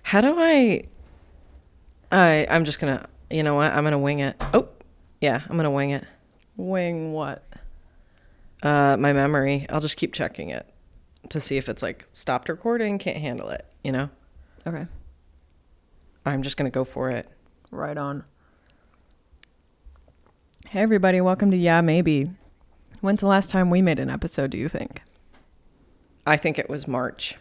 How do I'm just gonna, you know what? I'm gonna wing it. Oh, yeah, I'm gonna wing it. Wing what? My memory. I'll just keep checking it to see if it's like stopped recording, can't handle it, you know? Okay. I'm just gonna go for it. Right on. Hey everybody, welcome to Yeah Maybe. When's the last time we made an episode, do you think? I think it was March.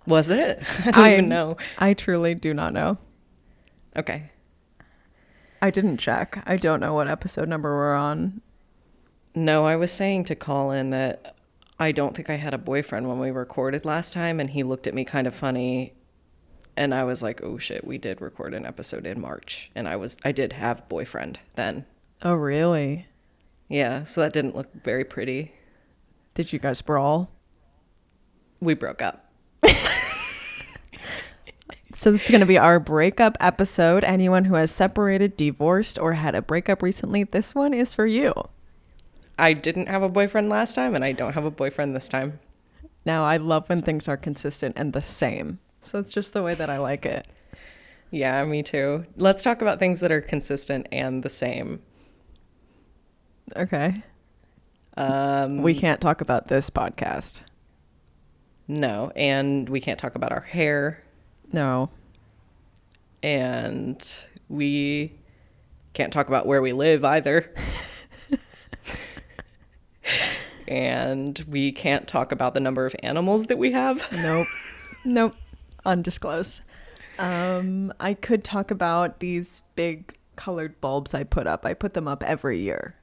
Was it? I don't even know. I truly do not know. Okay. I didn't check. I don't know what episode number we're on. No, I was saying to Colin that I don't think I had a boyfriend when we recorded last time, and he looked at me kind of funny, and I was like, oh shit, we did record an episode in March, and I did have boyfriend then. Oh, really? Yeah, so that didn't look very pretty. Did you guys brawl? We broke up. So this is going to be our breakup episode. Anyone who has separated, divorced, or had a breakup recently, this one is for you. I didn't have a boyfriend last time, and I don't have a boyfriend this time. Now, I love when things are consistent and the same. So it's just the way that I like it. Yeah, me too. Let's talk about things that are consistent and the same. Okay. We can't talk about this podcast. No, and we can't talk about our hair. No. And we can't talk about where we live either. And we can't talk about the number of animals that we have. Nope. Undisclosed. I could talk about these big colored bulbs I put up. I put them up every year.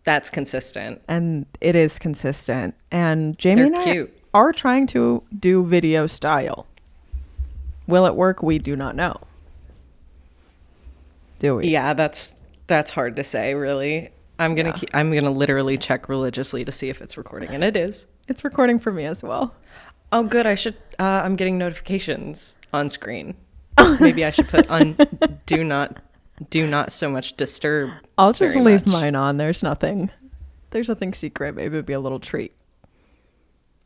That's consistent. And it is consistent. And Jamie and I cute. are trying to do video style. Will it work? We do not know. Do we? Yeah, that's hard to say, really. I'm gonna literally check religiously to see if it's recording, and it is. It's recording for me as well. Oh, good. I'm getting notifications on screen. Maybe I should put on do not so much disturb. I'll just leave mine on. There's nothing secret. Maybe it'd be a little treat.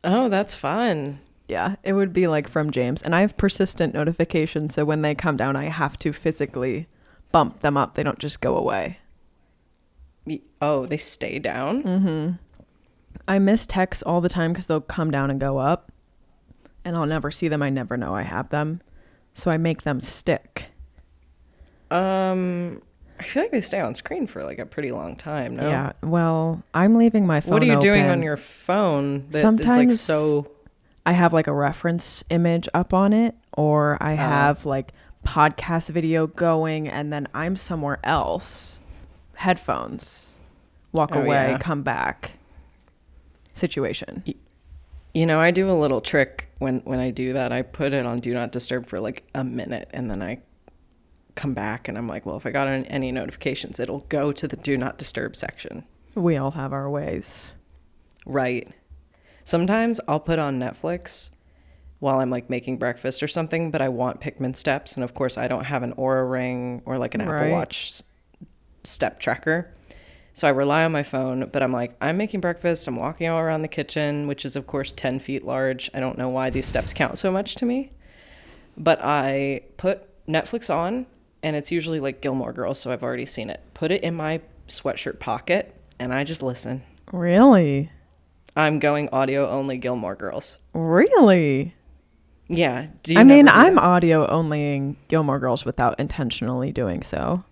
Oh, that's fun. Yeah, it would be like from James. And I have persistent notifications, so when they come down, I have to physically bump them up. They don't just go away. Oh, they stay down? Mm-hmm. I miss texts all the time because they'll come down and go up. And I'll never see them. I never know I have them. So I make them stick. I feel like they stay on screen for like a pretty long time, no? Yeah, well, I'm leaving my phone What are you doing open. on your phone that Sometimes is like so... I have like a reference image up on it, or I have like podcast video going, and then I'm somewhere else. Headphones. Walk away, come back. Situation. You know, I do a little trick when I do that. I put it on Do Not Disturb for like a minute, and then I come back and I'm like, well, if I got any notifications, it'll go to the Do Not Disturb section. We all have our ways. Right. Sometimes I'll put on Netflix while I'm like making breakfast or something, but I want Pikmin steps. And of course, I don't have an Oura Ring or like an Apple Watch step tracker. So I rely on my phone, but I'm like, I'm making breakfast. I'm walking all around the kitchen, which is, of course, 10 feet large. I don't know why these steps count so much to me. But I put Netflix on, and it's usually like Gilmore Girls, so I've already seen it. Put it in my sweatshirt pocket, and I just listen. Really? I'm going audio only Gilmore Girls. Really? Yeah. I'm audio only Gilmore Girls without intentionally doing so.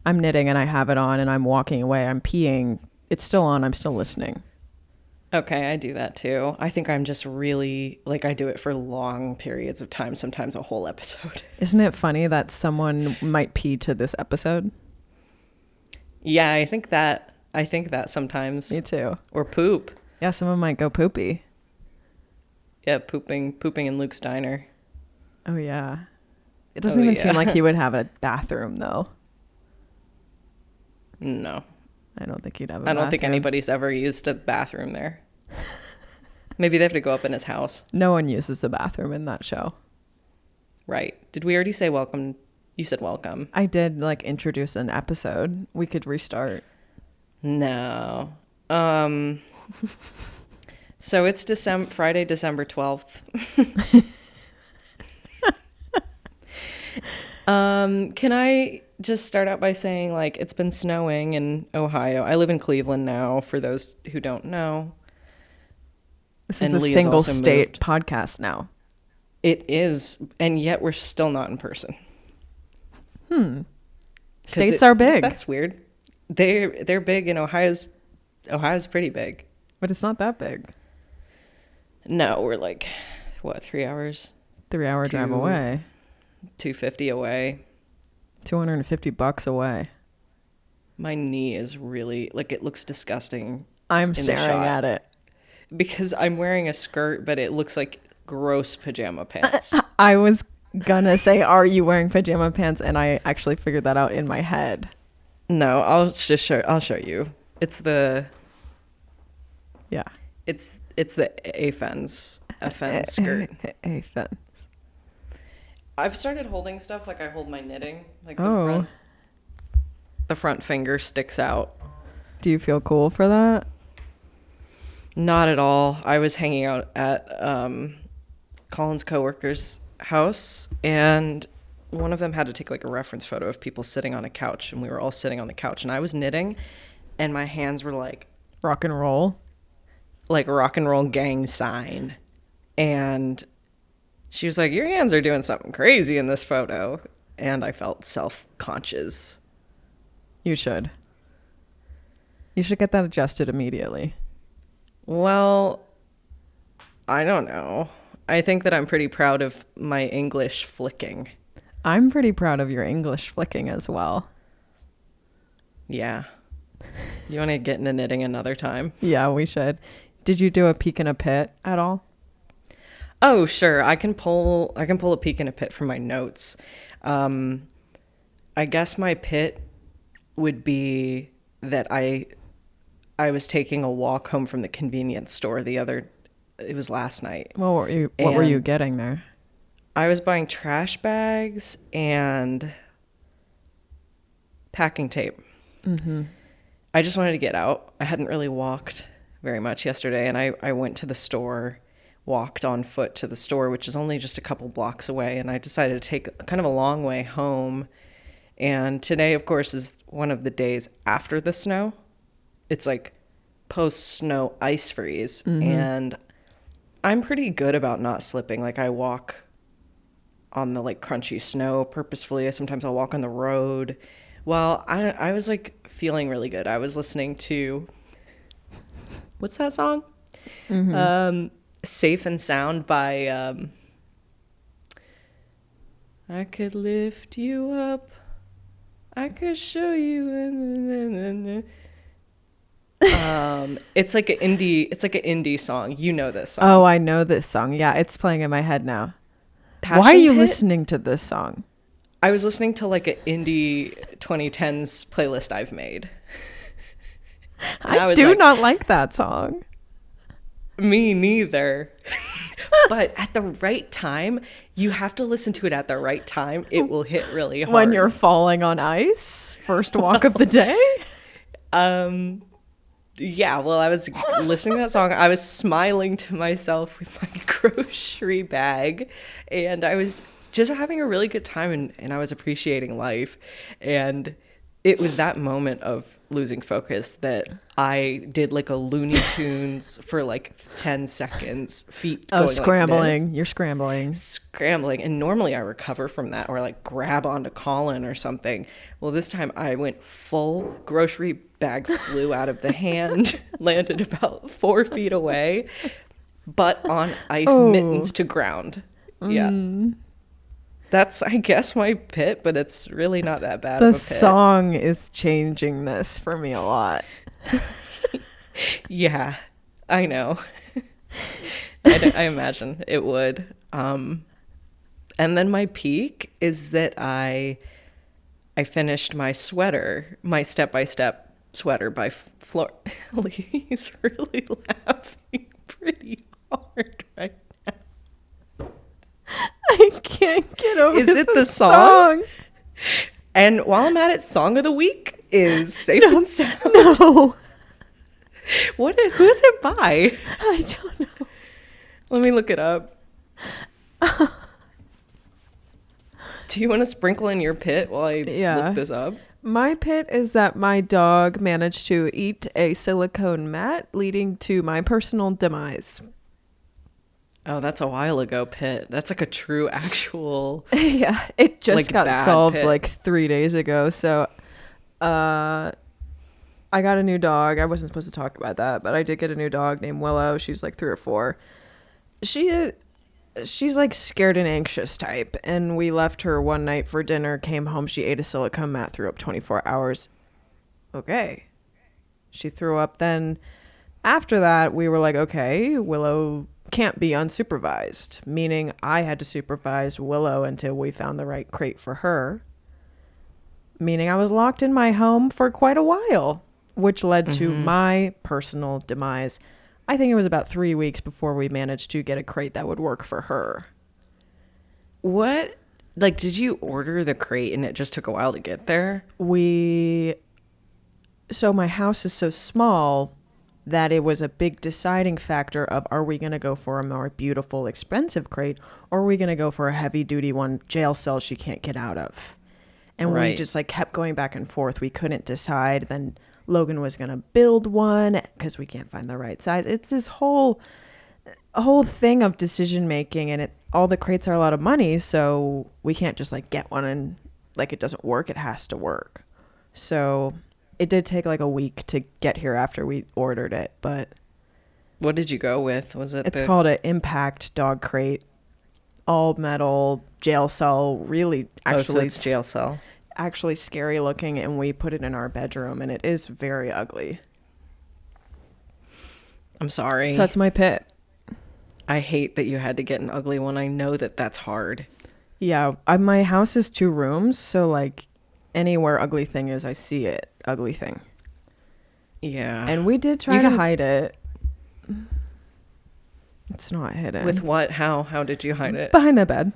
I'm knitting and I have it on and I'm walking away. I'm peeing. It's still on. I'm still listening. Okay, I do that too. I think I'm just really, like, I do it for long periods of time, sometimes a whole episode. Isn't it funny that someone might pee to this episode? Yeah, I think that sometimes. Me too. Or poop. Yeah, someone might go poopy. Yeah, pooping in Luke's diner. Oh, yeah. It doesn't even seem like he would have a bathroom, though. No. I don't think he'd have a bathroom. I don't think anybody's ever used a bathroom there. Maybe they have to go up in his house. No one uses the bathroom in that show. Right. Did we already say welcome? You said welcome. I did, like, introduce an episode. We could restart. No. So it's Friday, December 12th. Can I just start out by saying, like, it's been snowing in Ohio. I live in Cleveland now, for those who don't know. This is a single state podcast now. It is, and yet we're still not in person. States are big. That's weird. They're big, and Ohio's pretty big. But it's not that big. No, we're like, what, 3 hours? 3 hour drive away. $250 away. $250 away. My knee is really, like, it looks disgusting. I'm staring at it. Because I'm wearing a skirt, but it looks like gross pajama pants. I was gonna say, are you wearing pajama pants? And I actually figured that out in my head. No, I'll show you. It's the... Yeah. It's the Afens skirt. Afens. I've started holding stuff like I hold my knitting. Like the front finger sticks out. Do you feel cool for that? Not at all. I was hanging out at Colin's coworker's house, and one of them had to take like a reference photo of people sitting on a couch, and we were all sitting on the couch, and I was knitting, and my hands were like rock and roll. Like rock and roll gang sign. And she was like, your hands are doing something crazy in this photo. And I felt self-conscious. You should get that adjusted immediately. Well, I don't know. I think that I'm pretty proud of my English flicking. I'm pretty proud of your English flicking as well. Yeah. You want to get into knitting another time? Yeah, we should. Did you do a peek in a pit at all? Oh, sure. I can pull a peek in a pit from my notes. I guess my pit would be that I was taking a walk home from the convenience store it was last night. What were you getting there? I was buying trash bags and packing tape. Mm-hmm. I just wanted to get out. I hadn't really walked very much yesterday, and I went to the store, walked on foot to the store, which is only just a couple blocks away, and I decided to take kind of a long way home. And today, of course, is one of the days after the snow. It's like post-snow ice freeze, and I'm pretty good about not slipping. Like, I walk on the like crunchy snow purposefully. Sometimes I'll walk on the road. Well, I was like feeling really good. I was listening to, what's that song? Safe and Sound by I could lift you up, I could show you. It's like an indie song. You know this song. Oh, I know this song. Yeah, it's playing in my head now. Passion Why are you Pit? listening to this song? I was listening to like an indie 2010s playlist I've made. I do not like that song. Me neither. But at the right time, you have to listen to it at the right time. It will hit really hard. When you're falling on ice, first walk of the day? Yeah, well, I was listening to that song. I was smiling to myself with my grocery bag, and I was just having a really good time, and I was appreciating life. And it was that moment of losing focus that I did like a Looney Tunes for like 10 seconds, feet going scrambling. like this. You're scrambling. Scrambling. And normally I recover from that or like grab onto Colin or something. Well, this time I went full grocery bag flew out of the hand, landed about 4 feet away, butt on ice, mittens to ground. Yeah. That's, I guess, my pit, but it's really not that bad of a pit. The song is changing this for me a lot. Yeah, I know. I imagine it would. And then my peak is that I finished my sweater, my step-by-step sweater by Flor. He's really laughing pretty hard right now. I can't get over Is it the song? And while I'm at it, song of the week is Safe and Sound. No. Who's it by? I don't know. Let me look it up. Do you want to sprinkle in your pit while I look this up? My pit is that my dog managed to eat a silicone mat, leading to my personal demise. Oh, that's a while ago, pit. That's like a true actual. Yeah, it just like, got bad solved pit. like 3 days ago. So, I got a new dog. I wasn't supposed to talk about that, but I did get a new dog named Willow. She's like 3 or 4. She's like scared and anxious type, and we left her one night for dinner, came home, she ate a silicone mat, threw up 24 hours. Okay. She threw up. Then after that, we were like, okay, Willow can't be unsupervised, meaning I had to supervise Willow until we found the right crate for her, meaning I was locked in my home for quite a while, which led to my personal demise. I think it was about 3 weeks before we managed to get a crate that would work for her. What? Like, did you order the crate and it just took a while to get there? So my house is so small that it was a big deciding factor of, are we going to go for a more beautiful, expensive crate, or are we going to go for a heavy duty one, jail cell she can't get out of? And we just like kept going back and forth. We couldn't decide. Then Logan was going to build one because we can't find the right size. It's this whole thing of decision making, and all the crates are a lot of money, so we can't just like get one and like it doesn't work. It has to work. So it did take like a week to get here after we ordered it, but what did you go with? Was it? It's called an Impact dog crate, all metal, jail cell. Really, actually, it's jail cell. Actually scary looking, and we put it in our bedroom, and it is very ugly. I'm sorry. So that's my pit. I hate that you had to get an ugly one. I know that that's hard. Yeah, my house is 2 rooms, so like anywhere ugly thing is, I see it. Ugly thing. Yeah. And we did try to hide it. It's not hidden. With what? How did you hide it? Behind the bed.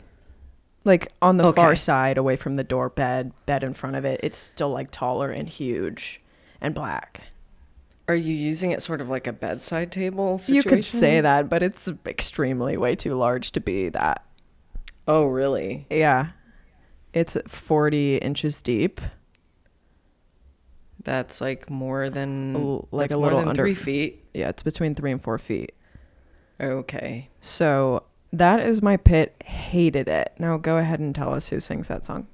Like on the far side, away from the door, bed in front of it. It's still like taller and huge and black. Are you using it sort of like a bedside table situation? You could say that, but it's extremely way too large to be that. Oh, really? Yeah. It's 40 inches deep. That's like more than like a little under 3 feet. Yeah, it's between 3 and 4 feet. Okay. So that is my pit. Hated it. Now go ahead and tell us who sings that song.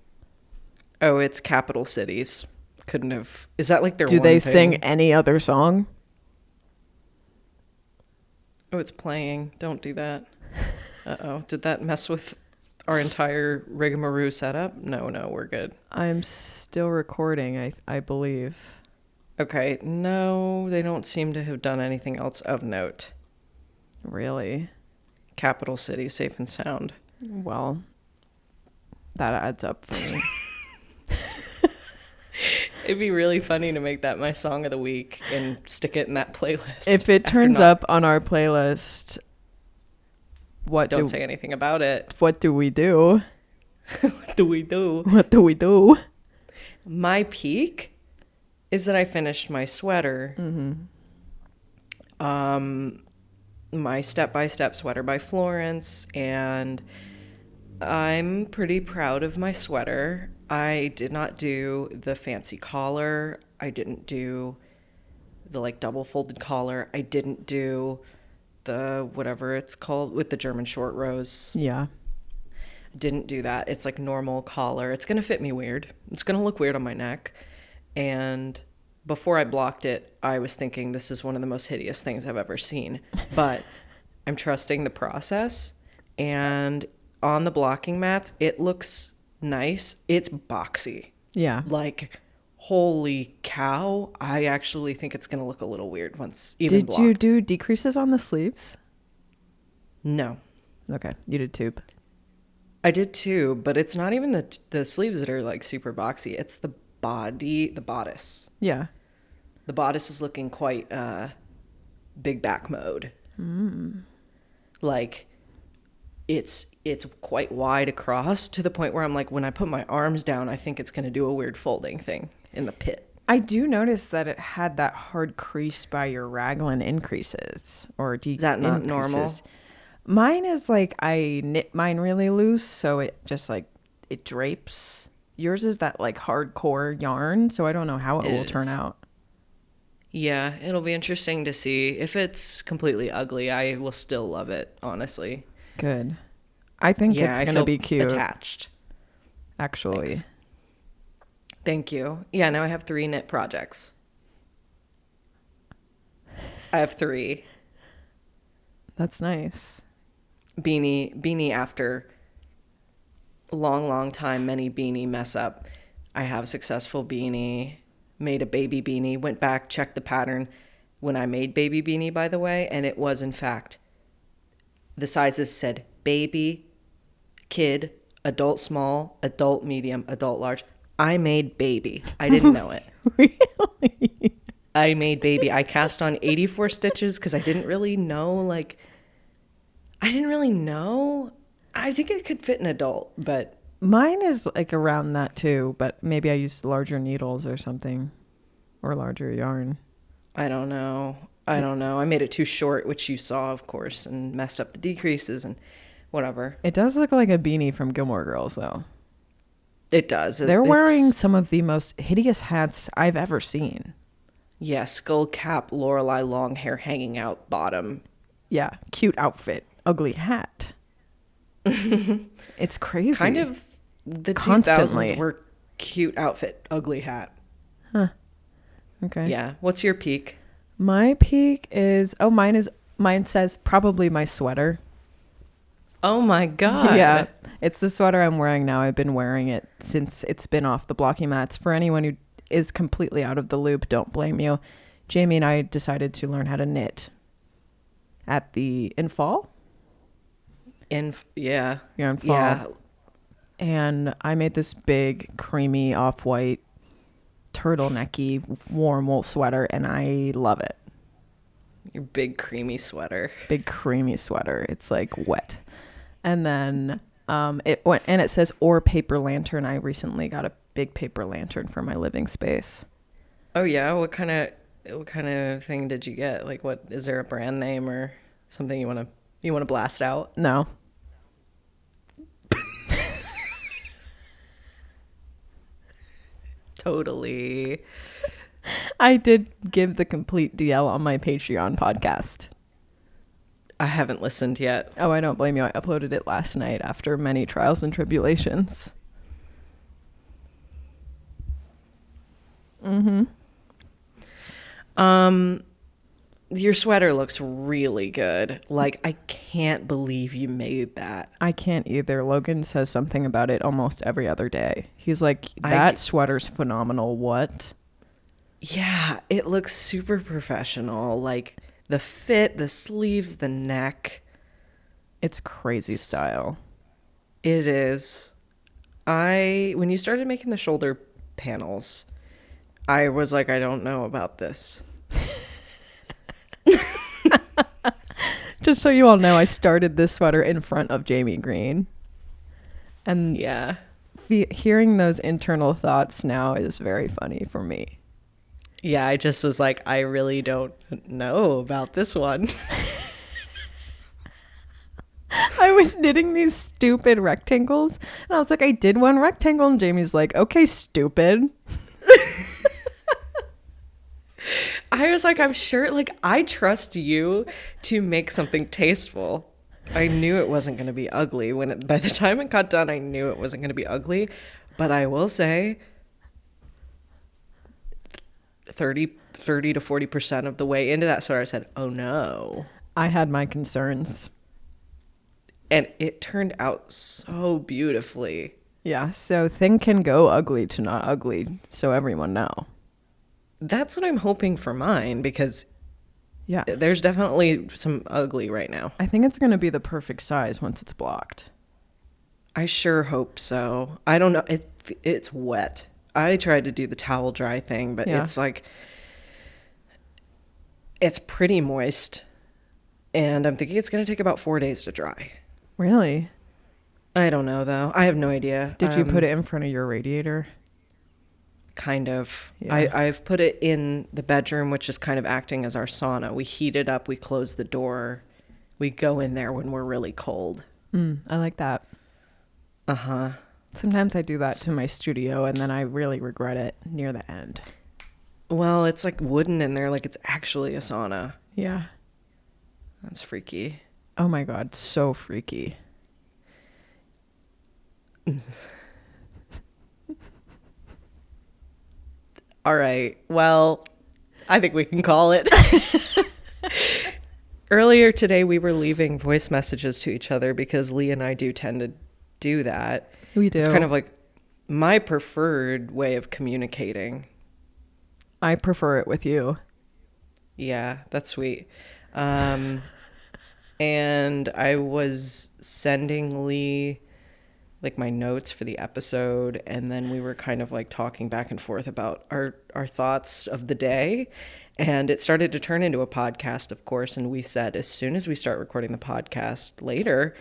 Oh, it's Capital Cities. Couldn't have. Is that like their Do one they thing? sing any other song? Oh, it's playing. Don't do that. Uh-oh. Did that mess with our entire rigmarole setup? No, we're good. I'm still recording, I believe. Okay. No, they don't seem to have done anything else of note. Really? Capital City, safe and sound. Well, that adds up for me. It'd be really funny to make that my song of the week and stick it in that playlist. If it turns up on our playlist, don't say anything about it. What do we do? What do we do? What do we do? My peak is that I finished my sweater. My step-by-step sweater by Florence, and I'm pretty proud of my sweater. I did not do the fancy collar. I didn't do the like double folded collar. I didn't do the whatever it's called with the German short rows. Yeah. Didn't do that. It's like normal collar. It's going to fit me weird. It's going to look weird on my neck. And before I blocked it, I was thinking this is one of the most hideous things I've ever seen. But I'm trusting the process. And on the blocking mats, it looks nice. It's boxy. Yeah. Like, holy cow. I actually think it's going to look a little weird once even blocked. Did you do decreases on the sleeves? No. Okay. You did tube. I did too, but it's not even the sleeves that are like super boxy. It's the bodice. Yeah. The bodice is looking quite big back mode. Like it's quite wide across to the point where I'm like, when I put my arms down, I think it's going to do a weird folding thing in the pit. I do notice that it had that hard crease by your raglan increases or Is that not normal? increases. Mine is like I knit mine really loose, so it just like it drapes. Yours is that like hardcore yarn, so I don't know how it will turn out. Yeah, it'll be interesting to see. If it's completely ugly, I will still love it, honestly. Good. I think it's going to be cute. Attached. Actually. Thanks. Thank you. Yeah, now I have 3 knit projects. I have 3. That's nice. Beanie after long time, many beanie mess up. I have a successful beanie, made a baby beanie, went back, checked the pattern when I made baby beanie, by the way, and it was in fact, the sizes said baby, kid, adult small, adult medium, adult large. I made baby. I didn't know it. Really? I made baby. I cast on 84 stitches because I didn't really know, I think it could fit an adult, but... Mine is like around that too, but maybe I used larger needles or something, or larger yarn. I don't know. I made it too short, which you saw, of course, and messed up the decreases and whatever. It does look like a beanie from Gilmore Girls, though. It does. They're wearing some of the most hideous hats I've ever seen. Yeah, skull cap, Lorelei long hair hanging out bottom. Yeah, cute outfit, ugly hat. It's crazy. Kind of the Constantly. 2000s were cute outfit, ugly hat. Huh. Okay. Yeah. What's your peak? My peak is, mine says probably my sweater. Oh my God. Yeah. It's the sweater I'm wearing now. I've been wearing it since it's been off the blocky mats. For anyone who is completely out of the loop, don't blame you. Jamie and I decided to learn how to knit in fall. Yeah, in fall. Yeah. And I made this big, creamy, off-white, turtlenecky, warm wool sweater, and I love it. Your big creamy sweater. Big creamy sweater. It's like wet. And then it says or paper lantern. I recently got a big paper lantern for my living space. Oh yeah, what kind of thing did you get? Like, what is there a brand name or something you want to blast out? No. Totally. I did give the complete DL on my Patreon podcast. I haven't listened yet. Oh, I don't blame you. I uploaded it last night after many trials and tribulations. Mm-hmm. Your sweater looks really good. Like, I can't believe you made that. I can't either. Logan says something about it almost every other day. He's like, that sweater's phenomenal. What? Yeah, it looks super professional. Like, the fit, the sleeves, the neck. It's crazy style. It is. When you started making the shoulder panels, I was like, I don't know about this. Just so you all know, I started this sweater in front of Jamie Green. And yeah, hearing those internal thoughts now is very funny for me. Yeah, I just was like, I really don't know about this one. I was knitting these stupid rectangles, and I was like, I did one rectangle, and Jamie's like, okay, stupid. I was like, I'm sure, like, I trust you to make something tasteful. I knew it wasn't going to be ugly. By the time it got done, I knew it wasn't going to be ugly. But I will say 30 to 40% of the way into that sweater, I said, oh no. I had my concerns. And it turned out so beautifully. Yeah, so thing can go ugly to not ugly, so everyone know. That's what I'm hoping for mine, because yeah, there's definitely some ugly right now. I think it's going to be the perfect size once it's blocked. I sure hope so. I don't know. It's wet. I tried to do the towel dry thing, but it's like, it's pretty moist. And I'm thinking it's going to take about 4 days to dry. Really? I don't know, though. I have no idea. Did you put it in front of your radiator? kind of. Yeah. I've put it in the bedroom, which is kind of acting as our sauna. We heat it up, we close the door, we go in there when we're really cold. I like that. Uh-huh. Sometimes I do that to my studio and then I really regret it near the end. Well, it's like wooden in there, like it's actually a sauna. Yeah. That's freaky. Oh my God, so freaky. All right. Well, I think we can call it. Earlier today, we were leaving voice messages to each other because Lee and I do tend to do that. We do. It's kind of like my preferred way of communicating. I prefer it with you. Yeah, that's sweet. And I was sending Lee like my notes for the episode, and then we were kind of like talking back and forth about our thoughts of the day, and it started to turn into a podcast, of course. And we said as soon as we start recording the podcast later,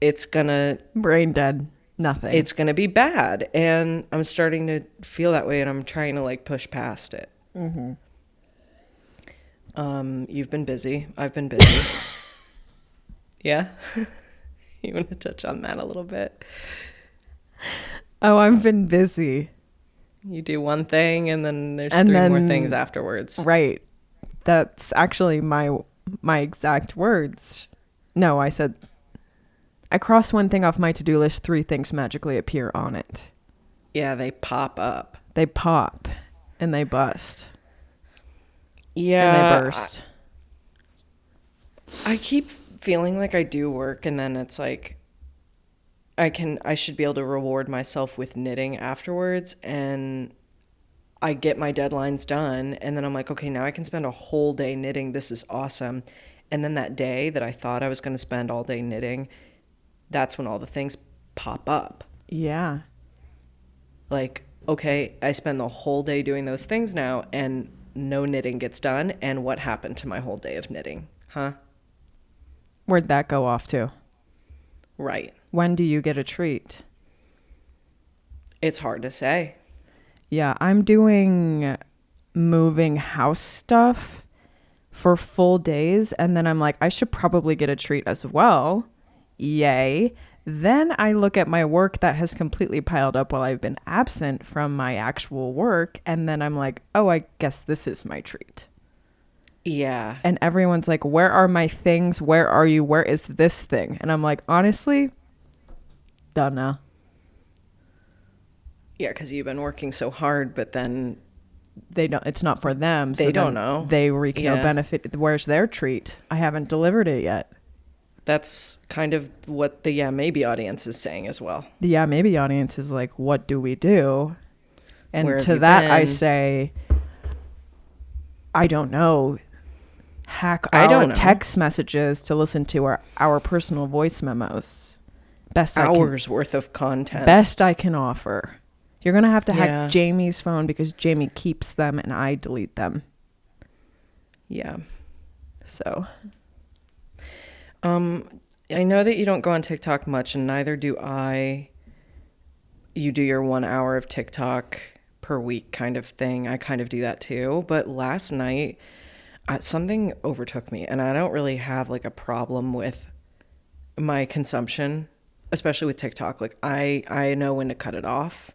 it's gonna Brain dead. Nothing. it's gonna be bad, and I'm starting to feel that way, and I'm trying to like push past it. You've been busy, I've been busy. Yeah. You want to touch on that a little bit? Oh, I've been busy. You do one thing and then there's And three then- more things afterwards. Right. That's actually my exact words. No, I said I cross one thing off my to-do list, 3 things magically appear on it. Yeah, they pop up. They pop and they bust Yeah. and they burst. I keep feeling like I do work, and then it's like I should be able to reward myself with knitting afterwards, and I get my deadlines done, and then I'm like, okay, now I can spend a whole day knitting. This is awesome. And then that day that I thought I was going to spend all day knitting, that's when all the things pop up. Yeah. Like, okay, I spend the whole day doing those things now, and no knitting gets done. And what happened to my whole day of knitting? Huh? Where'd that go off to? Right. When do you get a treat? It's hard to say. Yeah, I'm doing moving house stuff for full days, and then I'm like, I should probably get a treat as well. Yay. Then I look at my work that has completely piled up while I've been absent from my actual work, and then I'm like, oh, I guess this is my treat. Yeah. And everyone's like, where are my things? Where are you? Where is this thing? And I'm like, honestly, dunno. Yeah, because you've been working so hard, but then They don't. It's not for them. They so don't then know. They reap no Yeah. benefit. Where's their treat? I haven't delivered it yet. that's kind of what the Yeah Maybe audience is saying as well. The Yeah Maybe audience is like, what do we do? And Where have to you that I been? say, I don't know. Hack I our don't know. text messages to listen to our personal voice memos. Hours worth of content. Best I can offer. You're going to have to Yeah. hack Jamie's phone because Jamie keeps them and I delete them. Yeah. So, I know that you don't go on TikTok much, and neither do I. You do your 1 hour of TikTok per week kind of thing. I kind of do that too. But last night, something overtook me, and I don't really have like a problem with my consumption, especially with TikTok. Like I know when to cut it off.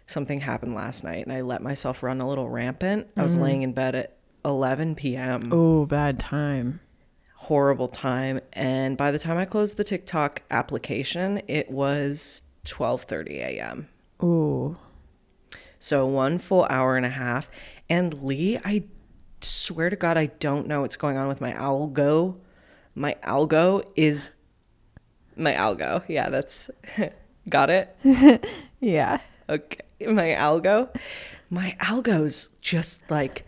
Something happened last night, and I let myself run a little rampant. I was laying in bed at 11 p.m. oh, bad time. Horrible time. And by the time I closed the TikTok application, it was 12:30 a.m. Ooh. So 1 full hour and a half. And Lee, I swear to God, I don't know what's going on with my algo. My algo. Yeah, that's got it. Yeah. Okay. My algo's just like,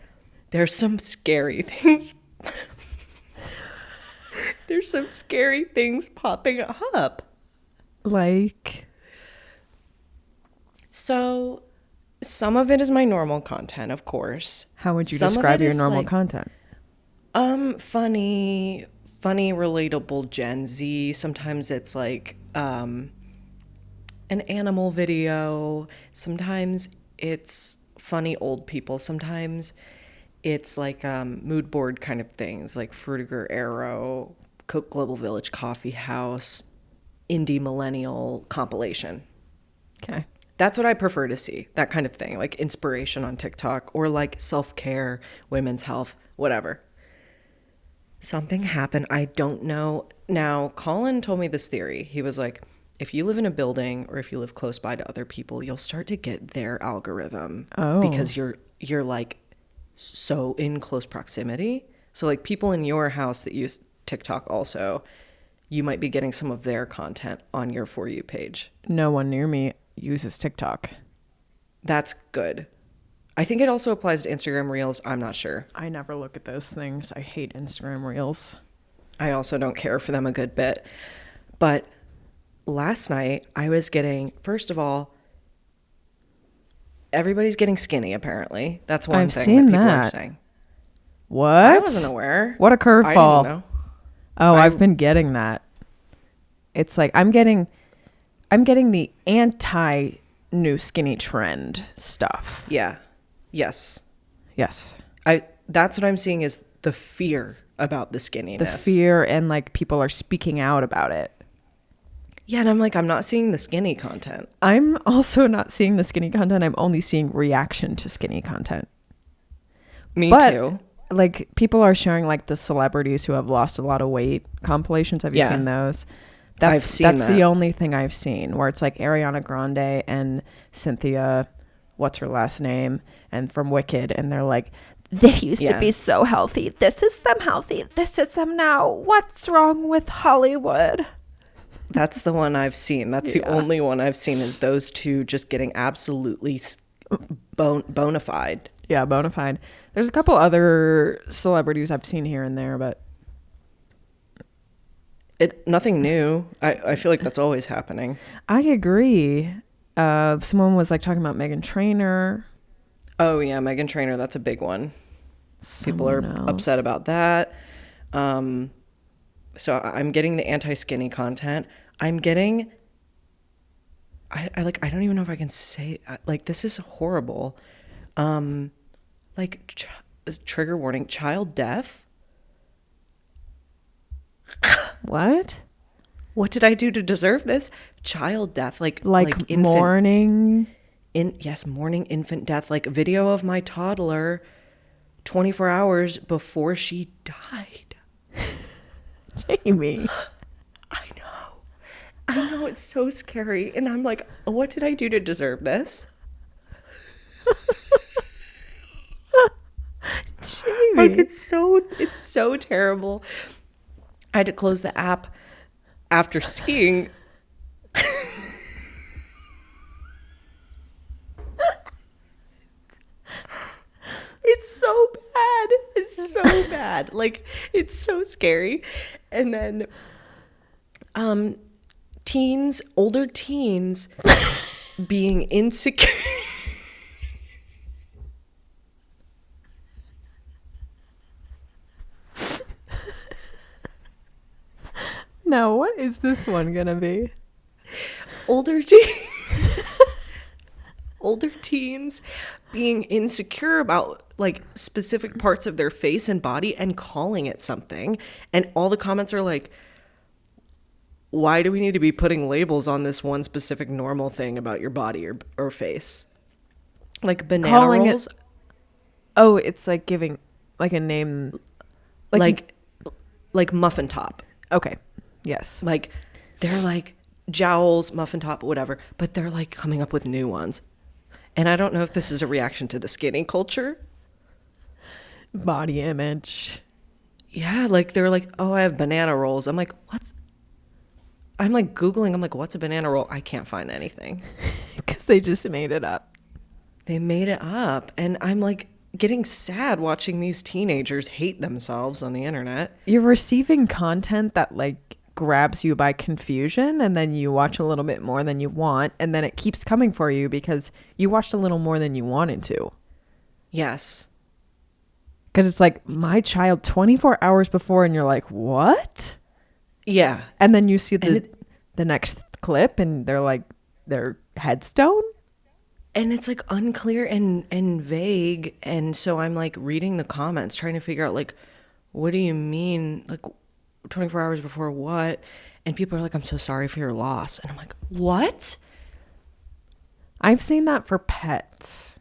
there's some scary things. There's some scary things popping up. Like, So some of it is my normal content, of course. how would you Some of describe it your is normal like, content? Funny, relatable Gen Z. Sometimes it's like an animal video. Sometimes it's funny old people. Sometimes it's like mood board kind of things, like Fruitiger Arrow, Coke Global Village Coffee House, Indie Millennial compilation. Okay. That's what I prefer to see, that kind of thing, like inspiration on TikTok or like self-care, women's health, whatever. Something happened. I don't know. Now, Colin told me this theory. He was like, if you live in a building or if you live close by to other people, you'll start to get their algorithm because you're like so in close proximity. So like people in your house that use TikTok also, you might be getting some of their content on your For You page. No one near me uses TikTok. That's good. I think it also applies to Instagram Reels. I'm not sure. I never look at those things. I hate Instagram Reels. I also don't care for them a good bit. But last night I was getting, first of all, everybody's getting skinny apparently. That's one I've thing seen that people are that. saying. What? I wasn't aware. What a I curveball. didn't know. Oh, I've been getting that. It's like I'm getting the anti new skinny trend stuff. Yeah. Yes. Yes. That's what I'm seeing is the fear about the skinniness. The fear, and like people are speaking out about it. Yeah, and I'm like, I'm not seeing the skinny content. I'm also not seeing the skinny content. I'm only seeing reaction to skinny content. Me But, too. like, people are sharing like the celebrities who have lost a lot of weight compilations. Have you Yeah. seen those? I've seen that's that. the only thing I've seen where it's like Ariana Grande and Cynthia, what's her last name, and from Wicked, and they're like, they used to be so healthy. This is them healthy. This is them now. What's wrong with Hollywood? That's the one I've seen. That's the only one I've seen is those two just getting absolutely bona fide. Yeah, bona fide. There's a couple other celebrities I've seen here and there, but Nothing new. I feel like that's always happening. I agree. Someone was like talking about Meghan Trainor. Oh yeah, Meghan Trainor. That's a big one. People are upset about that. So I'm getting the anti-skinny content. I'm getting. I don't even know if I can say like this is horrible. Trigger warning: child death. What? What did I do to deserve this? Child death, like infant, mourning. Mourning infant death. Like a video of my toddler, 24 hours before she died. Jamie. I know it's so scary, and I'm like, what did I do to deserve this? Jamie. Like it's so terrible. I had to close the app after seeing. It's so bad. It's so bad. Like it's so scary. And then older teens being insecure. Now, what is this one gonna be? Older teens being insecure about like specific parts of their face and body and calling it something, and all the comments are like, why do we need to be putting labels on this one specific normal thing about your body or face? Like banana Calling rolls. Oh, it's like giving like a name, like muffin top. Okay. Yes. Like they're like jowls, muffin top, whatever, but they're like coming up with new ones. And I don't know if this is a reaction to the skinny culture. Body image. Yeah, like they're like, oh, I have banana rolls. I'm like, I'm like Googling, I'm like, what's a banana roll? I can't find anything. Because they just made it up. They made it up. And I'm like getting sad watching these teenagers hate themselves on the internet. You're receiving content that like grabs you by confusion, and then you watch a little bit more than you want, and then it keeps coming for you because you watched a little more than you wanted to. Yes. Because it's like, my child 24 hours before, and you're like, what? Yeah. And then you see the next clip, and they're like, their headstone. And it's like unclear and vague. And so I'm like reading the comments, trying to figure out like, what do you mean? Like 24 hours before what? And people are like, I'm so sorry for your loss. And I'm like, what? I've seen that for pets.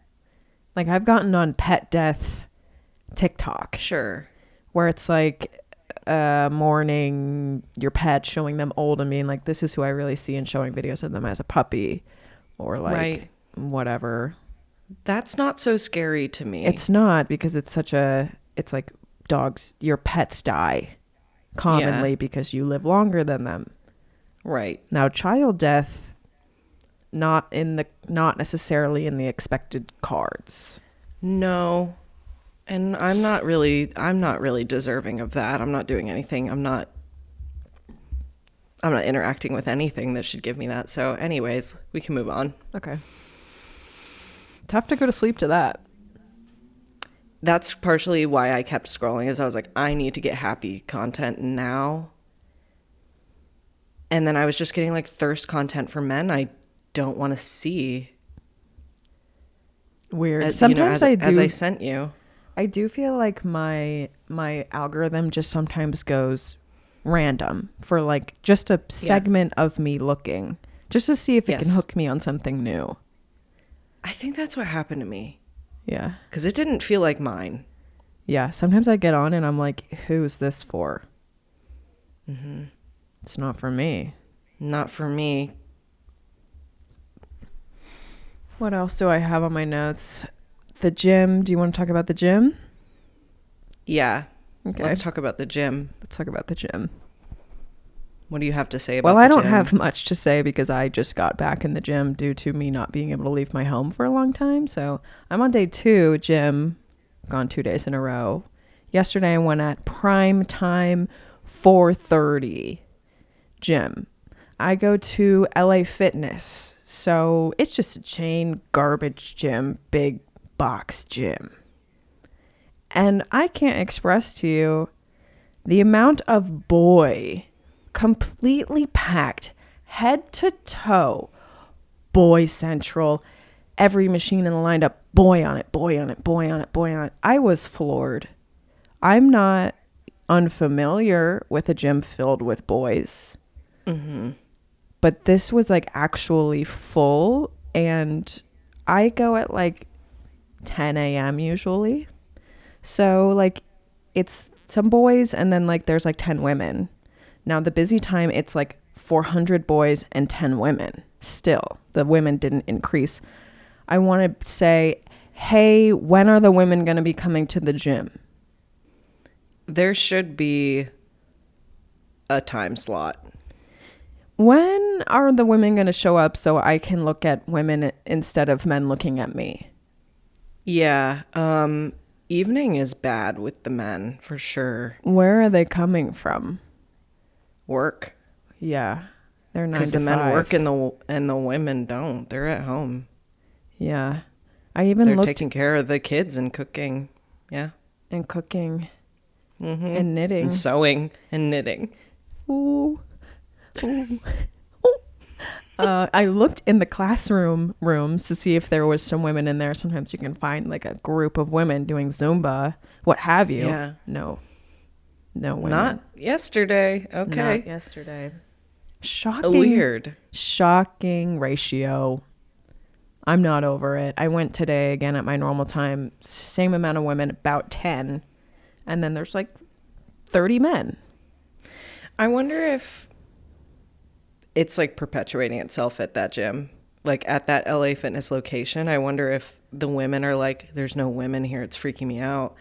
Like I've gotten on pet death TikTok Sure. where it's like mourning your pet, showing them old and being like, this is who I really see, and showing videos of them as a puppy or like Right. whatever. That's not so scary to me. It's not, because it's like dogs, your pets die commonly because you live longer than them. right. Now, child death, not necessarily in the expected cards. No. And I'm not really deserving of that. I'm not doing anything. I'm not interacting with anything that should give me that. So anyways, we can move on. Okay. Tough to go to sleep to that. That's partially why I kept scrolling, is I was like, I need to get happy content now. And then I was just getting like thirst content for men I don't want to see. Weird. Sometimes as I sent you. I do feel like my algorithm just sometimes goes random for like just a segment of me looking, just to see if it can hook me on something new. I think that's what happened to me. Yeah. Because it didn't feel like mine. Yeah. Sometimes I get on and I'm like, who's this for? Mm-hmm. It's not for me. Not for me. What else do I have on my notes? The gym. Do you want to talk about the gym? Yeah. Okay. Let's talk about the gym. Let's talk about the gym. What do you have to say about Well, I the don't gym? have much to say because I just got back in the gym due to me not being able to leave my home for a long time. So I'm on day 2 gym, gone 2 days in a row. Yesterday I went at prime time 4:30 gym. I go to LA Fitness. So it's just a chain garbage gym, big box gym. And I can't express to you the amount of boy, completely packed, head to toe, boy central, every machine in the lineup, boy on it, boy on it, boy on it, boy on it. I was floored. I'm not unfamiliar with a gym filled with boys. Mm-hmm. But this was like actually full, and I go at like 10 a.m. usually. So like it's some boys and then like there's like 10 women. Now the busy time, it's like 400 boys and 10 women. Still, the women didn't increase. I want to say, hey, when are the women going to be coming to the gym? There should be a time slot. When are the women going to show up so I can look at women instead of men looking at me? Yeah. Evening is bad with the men for sure. Where are they coming from? Work. Yeah. They're 9 to 5. Because the men work and the women don't. They're at home. Yeah. They're taking care of the kids and cooking. Yeah. And cooking. Mm-hmm. And knitting. And sewing and knitting. Ooh. Ooh. I looked in the classroom rooms to see if there was some women in there. Sometimes you can find like a group of women doing Zumba, what have you. Yeah. No women. Not yesterday. Okay. Not yesterday. Shocking. Weird. Shocking ratio. I'm not over it. I went today again at my normal time. Same amount of women, about 10. And then there's like 30 men. I wonder if it's like perpetuating itself at that gym, like at that LA Fitness location. I wonder if the women are like, there's no women here, it's freaking me out.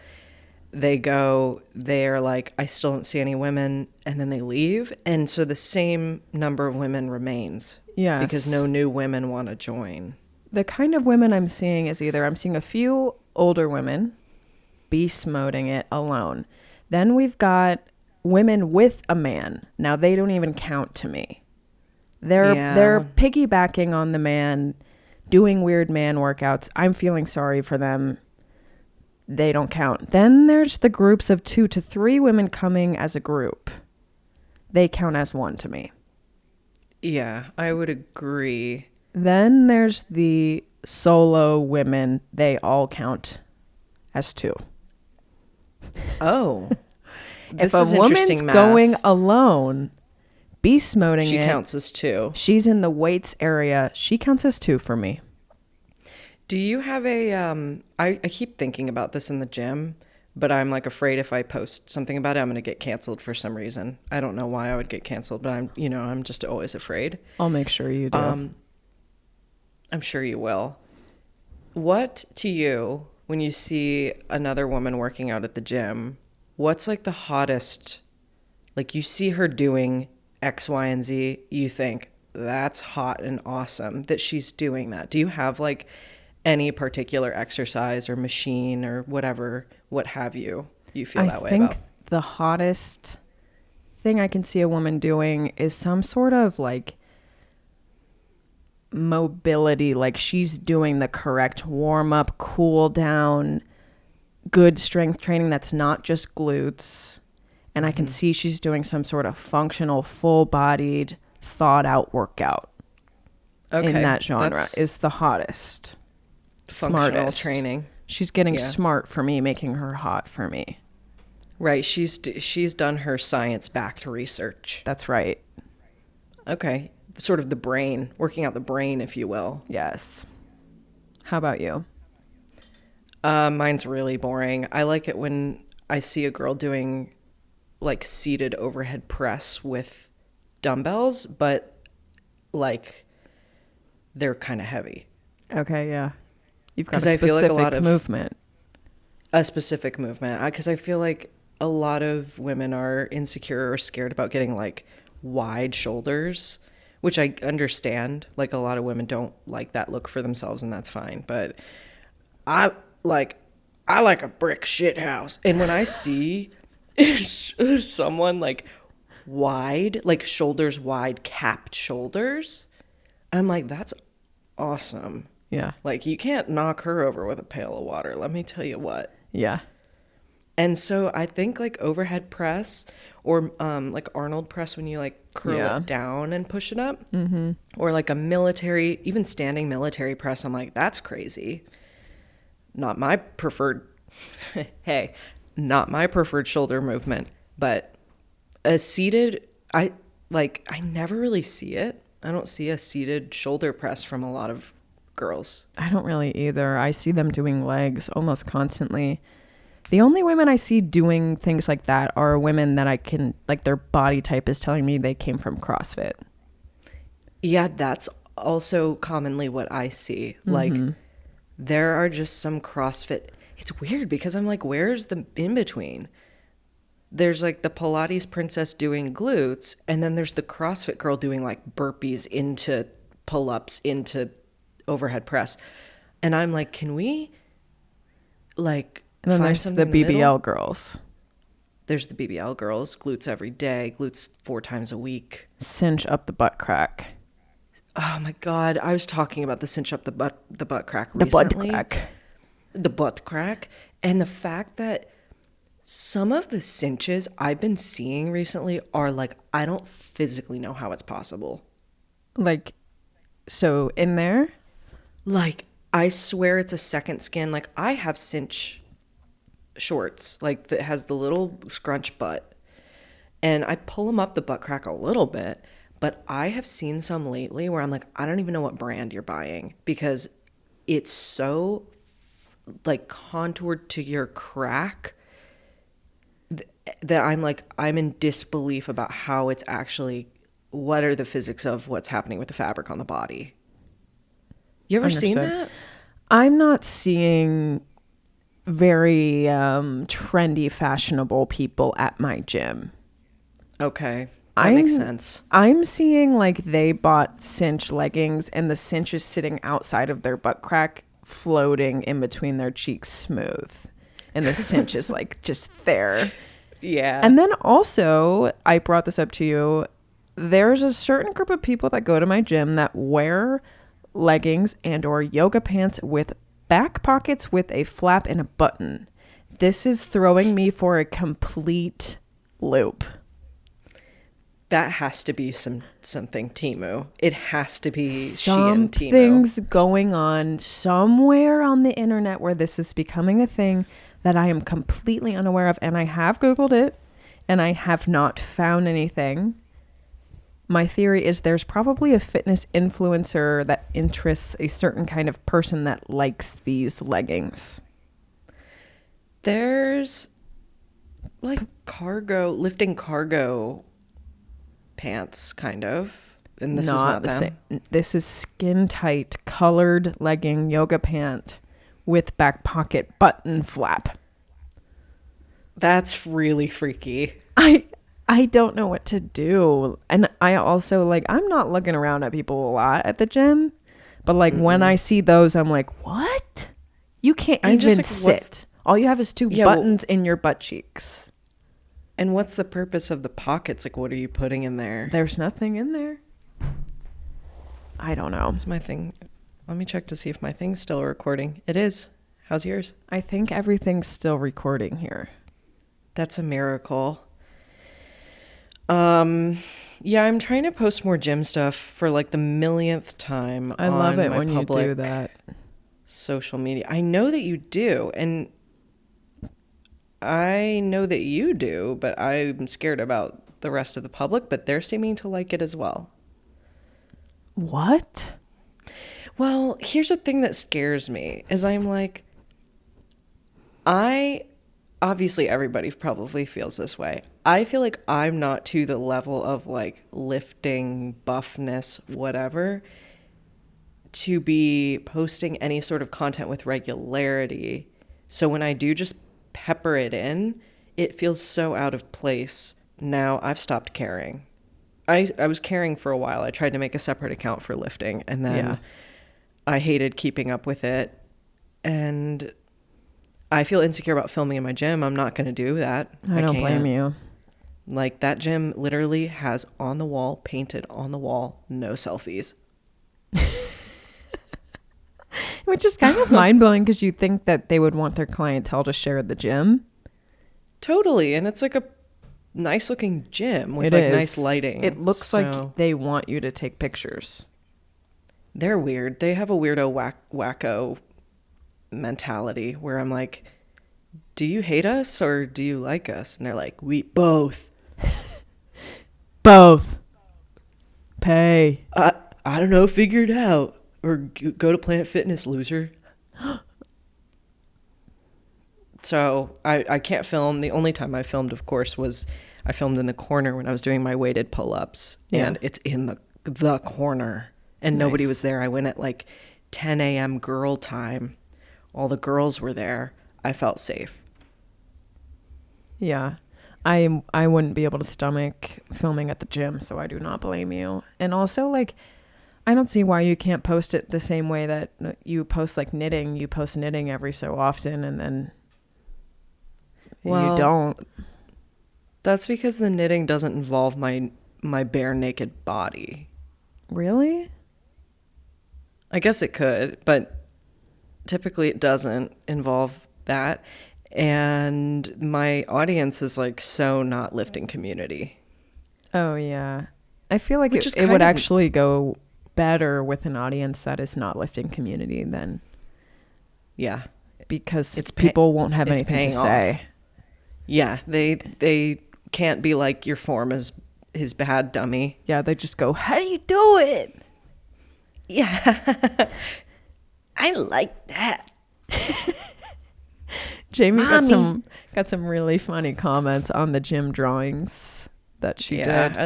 They're like, I still don't see any women, and then they leave, and so the same number of women remains. Yes. Because no new women want to join. The kind of women I'm seeing is either I'm seeing a few older women beast moding it alone. Then we've got women with a man. Now they don't even count to me. They're piggybacking on the man, doing weird man workouts. I'm feeling sorry for them. They don't count. Then there's the groups of 2 to 3 women coming as a group. They count as one to me. Yeah, I would agree. Then there's the solo women, they all count as two. Oh. If a woman's going alone, beast moding she counts as 2. She's in the weights area. She counts as 2 for me. Do you have a I keep thinking about this in the gym, but I'm like afraid if I post something about it, I'm going to get canceled for some reason. I don't know why I would get canceled, but I'm just always afraid. I'll make sure you do. I'm sure you will. What to you, when you see another woman working out at the gym, what's like the hottest, like you see her doing X, Y, and Z, you think that's hot and awesome that she's doing that. Do you have like any particular exercise or machine or whatever, what have you feel that way about? I think the hottest thing I can see a woman doing is some sort of like mobility, like she's doing the correct warm up, cool down, good strength training that's not just glutes. And I can see she's doing some sort of functional, full bodied, thought out workout. In that genre is the hottest. Functional smartest training. She's getting smart for me, making her hot for me. Right. She's done her science-backed research. That's right. Okay. Sort of the brain, working out the brain, if you will. Yes. How about you? Mine's really boring. I like it when I see a girl doing like seated overhead press with dumbbells, but like they're kind of heavy. Okay, yeah. You've got a I feel like a lot of movement. A specific movement. Because I feel like a lot of women are insecure or scared about getting like wide shoulders, which I understand. Like a lot of women don't like that look for themselves, and that's fine. But I like a brick shit house. And when I see someone like wide, like shoulders wide, capped shoulders, I'm like, that's awesome. Yeah. Like you can't knock her over with a pail of water, let me tell you what. Yeah. And so I think like overhead press or like Arnold press when you like curl it down and push it up, or like a military, even standing military press, I'm like, that's crazy. Not my preferred, not my preferred shoulder movement, but a seated, I never really see it. I don't see a seated shoulder press from a lot of girls. I don't really either. I see them doing legs almost constantly. The only women I see doing things like that are women that I can, like their body type is telling me they came from CrossFit. Yeah, that's also commonly what I see. Like there are just some CrossFit. It's weird because I'm like, where's the in between? There's like the Pilates princess doing glutes, and then there's the CrossFit girl doing like burpees into pull-ups into overhead press. And I'm like, can we like and then find there's something the in the BBL middle? girls. There's the BBL girls, glutes every day, glutes 4 times a week. Cinch up the butt crack. Oh my God. I was talking about the cinch up the butt crack recently. The butt crack. And the fact that some of the cinches I've been seeing recently are like, I don't physically know how it's possible. Like, so in there? Like, I swear it's a second skin. Like, I have cinch shorts, like that has the little scrunch butt. And I pull them up the butt crack a little bit. But I have seen some lately where I'm like, I don't even know what brand you're buying because it's so like contoured to your crack that I'm like, I'm in disbelief about how it's actually, what are the physics of what's happening with the fabric on the body. You ever seen that? I'm not seeing very trendy, fashionable people at my gym. Okay. That makes sense. I'm seeing like they bought cinch leggings and the cinch is sitting outside of their butt crack, floating in between their cheeks smooth. And the cinch is like just there. Yeah. And then also, I brought this up to you, there's a certain group of people that go to my gym that wear leggings and or yoga pants with back pockets with a flap and a button. This is throwing me for a complete loop. that has to be something Temu. It has to be Shein Temu. Something's going on somewhere on the internet where this is becoming a thing that I am completely unaware of. And I have Googled it and I have not found anything. My theory is there's probably a fitness influencer that interests a certain kind of person that likes these leggings. There's like lifting cargo pants, kind of. And this is not the them. same. This is skin tight, colored legging yoga pant with back pocket button flap. That's really freaky. I don't know what to do. And I also like, I'm not looking around at people a lot at the gym, but like when I see those, I'm like, what? You can't even just like, sit. All you have is two buttons in your butt cheeks. And what's the purpose of the pockets? Like, what are you putting in there? There's nothing in there. I don't know. That's my thing. Let me check to see if my thing's still recording. It is. How's yours? I think everything's still recording here. That's a miracle. Yeah, I'm trying to post more gym stuff for like the millionth time. I love it when you do that. Social media. I know that you do, and I know that you do, but I'm scared about the rest of the public, but they're seeming to like it as well. What? Well, here's the thing that scares me is I'm like, obviously everybody probably feels this way. I feel like I'm not to the level of like lifting, buffness, whatever, to be posting any sort of content with regularity. So when I do just pepper it in, it feels so out of place. Now I've stopped caring. I was caring for a while. I tried to make a separate account for lifting, and then I hated keeping up with it. And I feel insecure about filming in my gym. I'm not going to do that. I don't blame you. Like, that gym literally has on the wall, painted on the wall, no selfies. Which is kind of mind-blowing because you think that they would want their clientele to share the gym. Totally. And it's like a nice looking gym with like nice lighting. It looks like they want you to take pictures. They're weird. They have a weirdo wacko mentality where I'm like, do you hate us or do you like us? And they're like, we both. Both. Pay. I don't know, figure it out. Or go to Planet Fitness, loser. So I can't film. The only time I filmed, of course, was I filmed in the corner when I was doing my weighted pull-ups. Yeah. And it's in the corner. And nobody was there. I went at like 10 a.m. girl time. All the girls were there. I felt safe. Yeah. I wouldn't be able to stomach filming at the gym, so I do not blame you. And also, like, I don't see why you can't post it the same way that you post like knitting. You post knitting every so often and then you don't. That's because the knitting doesn't involve my bare naked body. Really? I guess it could, but typically it doesn't involve that. And my audience is like so not lifting community. Oh, yeah. I feel like it would actually go better with an audience that is not lifting community then. Yeah. Because people won't have anything to say. Yeah. They can't be like, your form is bad, dummy. Yeah. They just go, how do you do it? Yeah. I like that. Jamie got some really funny comments on the gym drawings that she did.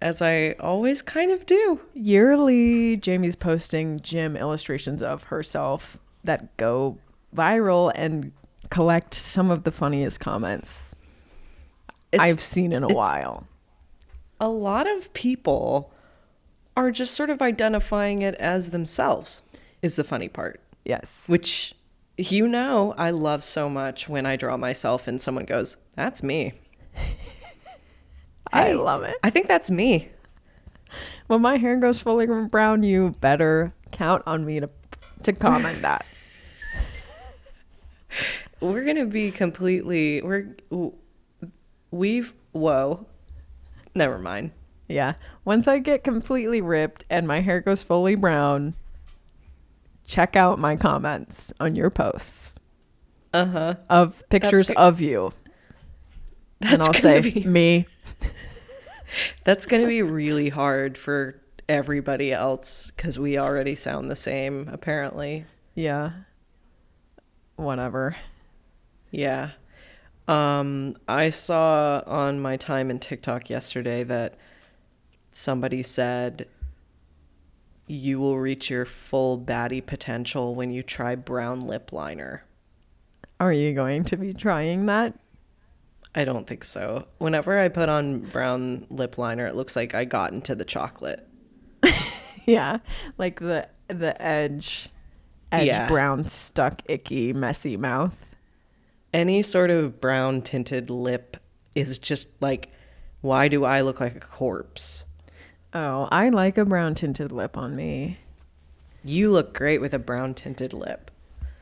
As I always kind of do. Yearly, Jamie's posting gym illustrations of herself that go viral and collect some of the funniest comments I've seen in a while. A lot of people are just sort of identifying it as themselves, is the funny part. Yes. Which, I love so much when I draw myself and someone goes, that's me. I love it. I think that's me. When my hair goes fully brown, you better count on me to comment that. We're going to be completely, whoa. Never mind. Yeah. Once I get completely ripped and my hair goes fully brown, check out my comments on your posts of pictures of you. And I'll say, me. That's going to be really hard for everybody else because we already sound the same, apparently. Yeah. Whatever. Yeah. I saw on my time in TikTok yesterday that somebody said you will reach your full baddie potential when you try brown lip liner. Are you going to be trying that? I don't think so. Whenever I put on brown lip liner, it looks like I got into the chocolate. Yeah. Like the edge brown, stuck, icky, messy mouth. Any sort of brown tinted lip is just like, why do I look like a corpse? Oh, I like a brown tinted lip on me. You look great with a brown tinted lip.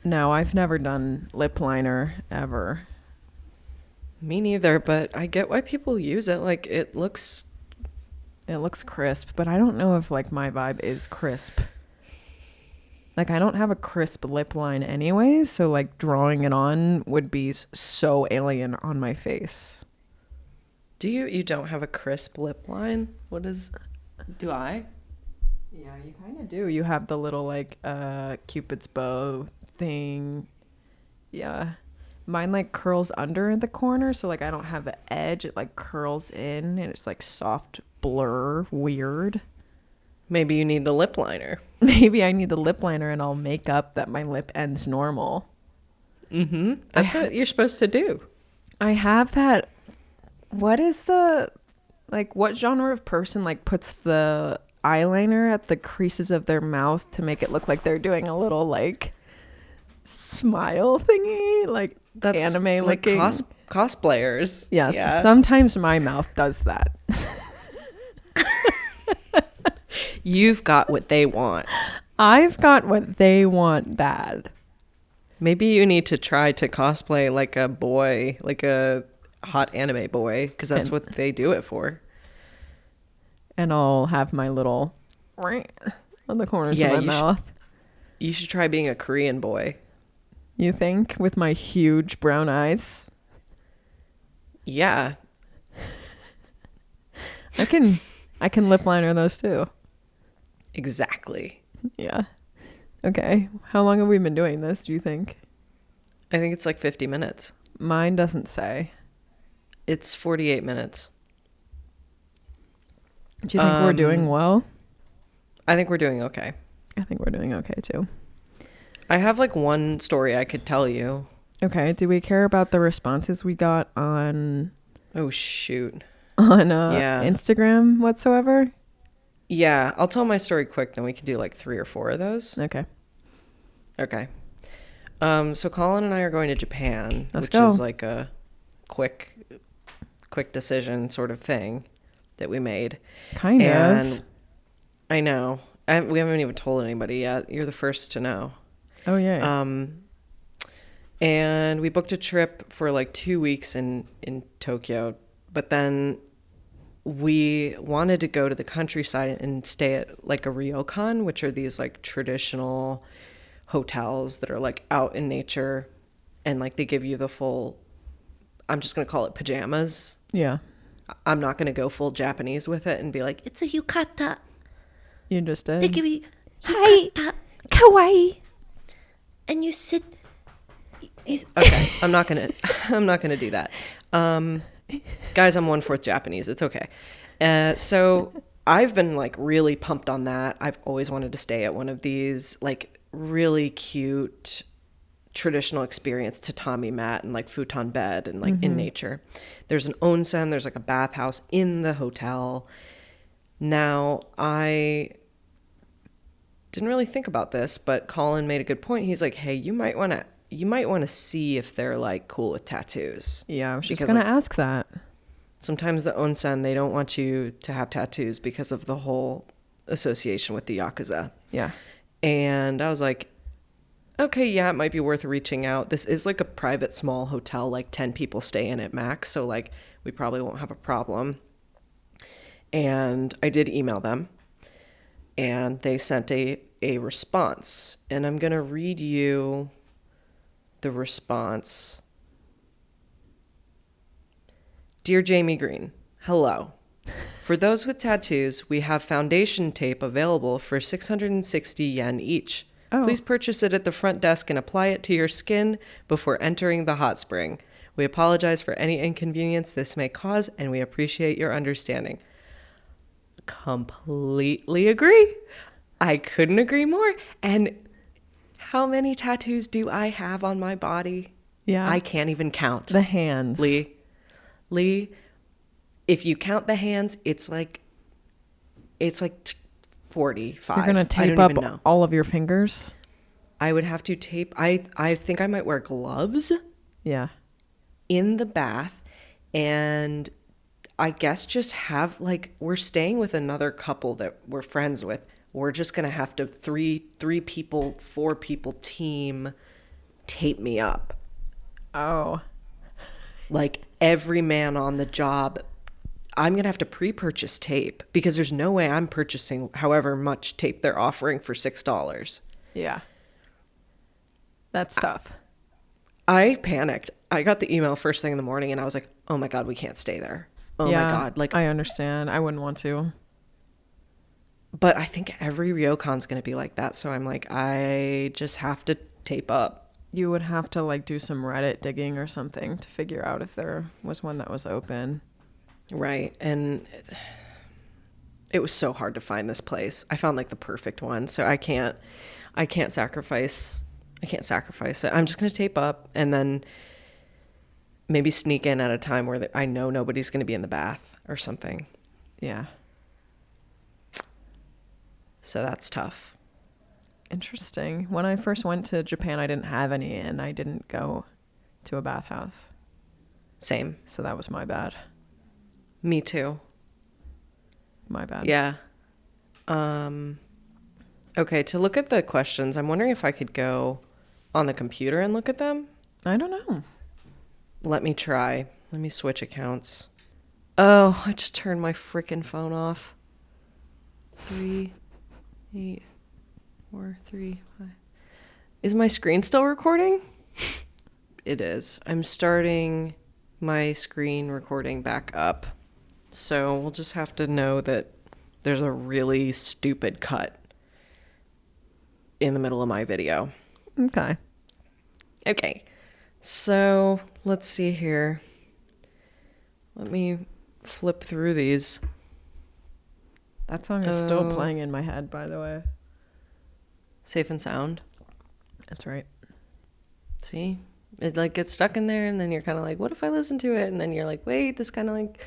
No, I've never done lip liner ever. Me neither, but I get why people use it. Like, it looks crisp, but I don't know if like my vibe is crisp. Like, I don't have a crisp lip line anyways, so like drawing it on would be so alien on my face. You don't have a crisp lip line? Do I? Yeah, you kind of do. You have the little like Cupid's bow thing. Yeah. Mine like curls under the corner, so like I don't have the edge. It like curls in and it's like soft blur weird. Maybe you need the lip liner. Maybe I need the lip liner and I'll make up that my lip ends normal. Mm-hmm. That's what you're supposed to do. I have that. What is the, like, what genre of person like puts the eyeliner at the creases of their mouth to make it look like they're doing a little like smile thingy? Like, that's anime like looking. Cosplayers. Yes. Yeah. Sometimes my mouth does that. You've got what they want. I've got what they want bad. Maybe you need to try to cosplay like a boy, like a hot anime boy, because that's what they do it for. And I'll have my little on the corners of my mouth. You should try being a Korean boy. You think? With my huge brown eyes? Yeah. I can lip liner those too. Exactly. Yeah. Okay. How long have we been doing this, do you think? I think it's like 50 minutes. Mine doesn't say. It's 48 minutes. Do you think we're doing well? I think we're doing okay. I think we're doing okay too. I have like one story I could tell you. Okay. Do we care about the responses we got on... Oh, shoot. On Instagram whatsoever? Yeah. I'll tell my story quick, then we can do like 3 or 4 of those. Okay. So Colin and I are going to Japan, which is like a quick decision sort of thing that we made. Kind of. I know. We haven't even told anybody yet. You're the first to know. Oh, yeah. And we booked a trip for like 2 weeks in Tokyo, but then we wanted to go to the countryside and stay at like a ryokan, which are these like traditional hotels that are like out in nature, and like they give you the full, I'm just going to call it pajamas. Yeah. I'm not going to go full Japanese with it and be like, it's a yukata. You just did. They give you yukata, kawaii, and you sit. Okay, I'm not gonna do that. Guys, I'm 1/4 Japanese. It's okay. So I've been like really pumped on that. I've always wanted to stay at one of these like really cute traditional experience tatami mat and like futon bed and like in nature. There's an onsen, there's like a bathhouse in the hotel. Now, I didn't really think about this, but Colin made a good point. He's like, hey, you might want to see if they're like cool with tattoos. Yeah, I was just going to ask that. Sometimes the onsen, they don't want you to have tattoos because of the whole association with the Yakuza. Yeah. And I was like, okay, yeah, it might be worth reaching out. This is like a private small hotel, like 10 people stay in it max. So like we probably won't have a problem. And I did email them, and they sent a response. And I'm going to read you the response. Dear Jamie Green, hello. For those with tattoos, we have foundation tape available for 660 yen each. Oh. Please purchase it at the front desk and apply it to your skin before entering the hot spring. We apologize for any inconvenience this may cause, and we appreciate your understanding. Completely agree. I couldn't agree more. And how many tattoos do I have on my body? Yeah. I can't even count. The hands. Lee, if you count the hands, it's like 45. You're going to tape up all of your fingers? I would have to tape. I think I might wear gloves Yeah. in the bath, and I guess just have, like, we're staying with another couple that we're friends with. We're just going to have to 4 people team tape me up. Oh. Like, every man on the job, I'm going to have to pre-purchase tape because there's no way I'm purchasing however much tape they're offering for $6. Yeah. That's tough. I panicked. I got the email first thing in the morning and I was like, oh my God, we can't stay there. Oh my God. Like, I understand. I wouldn't want to. But I think every ryokon's going to be like that. So I'm like, I just have to tape up. You would have to like do some Reddit digging or something to figure out if there was one that was open. Right. And it was so hard to find this place. I found like the perfect one. So I can't sacrifice it. I'm just going to tape up and then maybe sneak in at a time where I know nobody's going to be in the bath or something. Yeah. So that's tough. Interesting. When I first went to Japan, I didn't have any and I didn't go to a bathhouse. Same. So that was my bad. Me too. My bad. Yeah. Okay, to look at the questions, I'm wondering if I could go on the computer and look at them. I don't know. Let me try. Let me switch accounts. Oh, I just turned my frickin' phone off. 3, 8, 4, 3, 5. Is my screen still recording? It is. I'm starting my screen recording back up. So we'll just have to know that there's a really stupid cut in the middle of my video. Okay. Okay. So let's see here. Let me flip through these. That song is still playing in my head, by the way. Safe and Sound. That's right. See? It like gets stuck in there and then you're kind of like, what if I listen to it? And then you're like, wait, this kind of like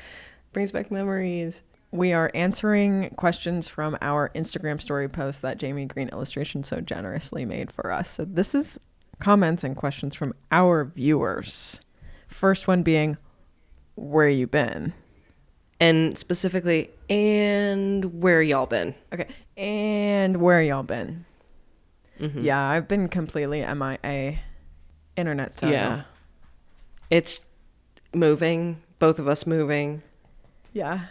brings back memories. We are answering questions from our Instagram story post that Jamie Green Illustration so generously made for us. So this is comments and questions from our viewers. First one being, where you been? And specifically, and where y'all been? Okay. And where y'all been? Mm-hmm. Yeah, I've been completely MIA. Internet's terrible. Yeah. It's moving. Both of us moving. Yeah.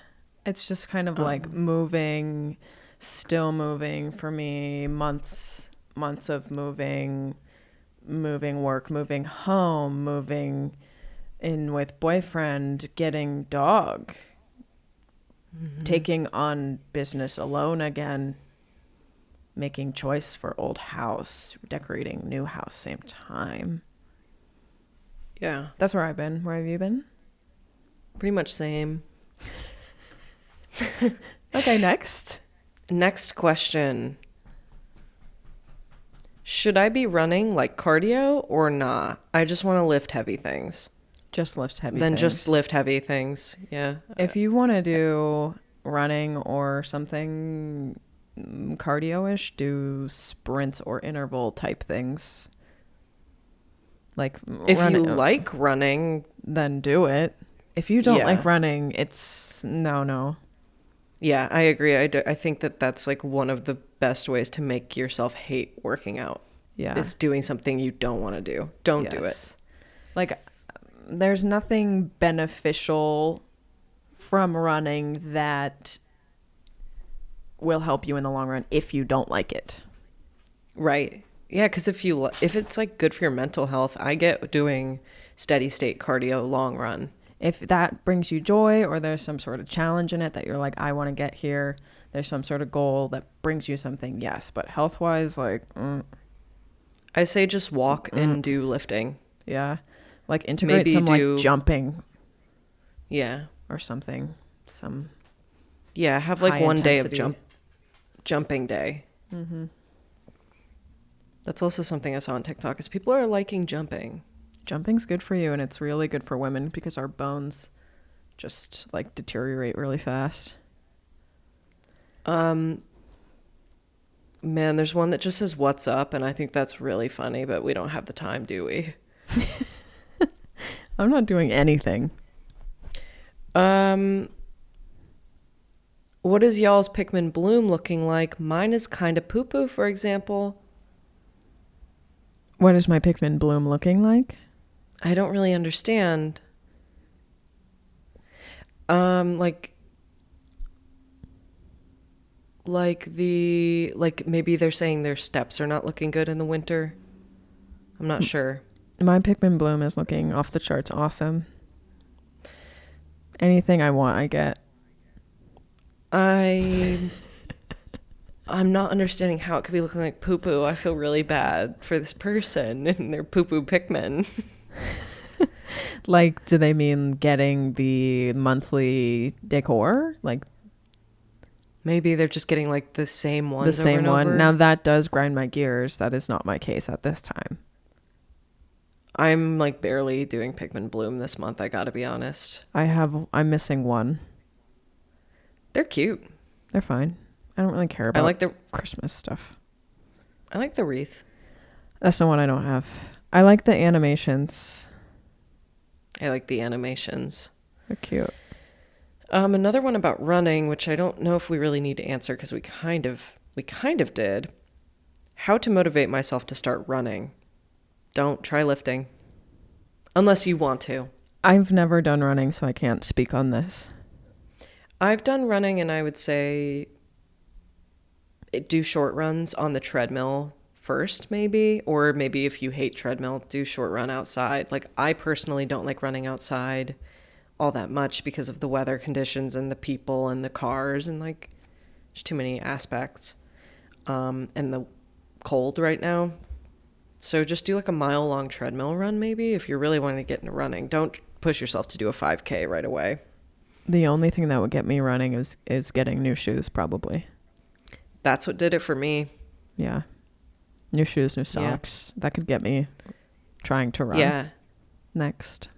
It's just kind of like moving, still moving for me. Months of moving work, moving home, moving in with boyfriend, getting dog, taking on business alone again, making choice for old house, decorating new house same time. Yeah. That's where I've been. Where have you been? Pretty much same. Okay, next. Next question. Should I be running like cardio or not? I just want to lift heavy things. Just lift heavy Then things. just lift heavy things. Yeah. If you want to do running or something cardio-ish, do sprints or interval type things. Like if you like running, then do it. If you don't Yeah. like running, it's no. yeah, I agree. I think that that's like one of the best ways to make yourself hate working out. Yeah. Is doing something you don't want to do. Don't do it. Yes. Like, there's nothing beneficial from running that will help you in the long run if you don't like it. Right. Yeah, because if it's like good for your mental health, I get doing steady state cardio long run. If that brings you joy, or there's some sort of challenge in it that you're like, I want to get here, there's some sort of goal that brings you something, yes. But health wise, like, I say just walk and do lifting. yeah, like integrate Maybe some do- like jumping Yeah. or something. Some Yeah, have like high one day of intensity. jumping day. That's also something I saw on TikTok is people are liking jumping. Jumping's good for you, and it's really good for women because our bones just like deteriorate really fast. Man, there's one that just says "What's up," and I think that's really funny, but we don't have the time, do we? I'm not doing anything. What is y'all's Pikmin bloom looking like? Mine is kind of poo-poo, for example. What is my Pikmin bloom looking like? I don't really understand. Like maybe they're saying their steps are not looking good in the winter. I'm not sure. My Pikmin bloom is looking off the charts awesome. Anything I want, I get. I'm not understanding how it could be looking like poo-poo. I feel really bad for this person and their poo-poo Pikmin. Like, do they mean getting the monthly decor? Like Maybe they're just getting like the same ones. the same over and one? over. Now that does grind my gears. That is not my case at this time. I'm like barely doing Pikmin bloom this month. I gotta be honest. I'm missing one. They're cute. They're fine. I don't really care about I like the Christmas stuff. wreath. That's the one I don't have. I like the animations. I like the animations. They're cute. Another one about running, which I don't know if we really need to answer because we kind of did. How to motivate myself to start running. Don't try lifting. Unless you want to. I've never done running, so I can't speak on this. I've done running, and I would say do short runs on the treadmill first, maybe. Or maybe if you hate treadmill, do short run outside. Like, I personally don't like running outside all that much because of the weather conditions and the people and the cars and like there's too many aspects. And the cold right now. So just do like a mile-long treadmill run maybe if you're really wanting to get into running. Don't push yourself to do a 5K right away. The only thing that would get me running is getting new shoes, probably. That's what did it for me. Yeah. New shoes, new socks. Yeah. That could get me trying to run. Yeah. Next.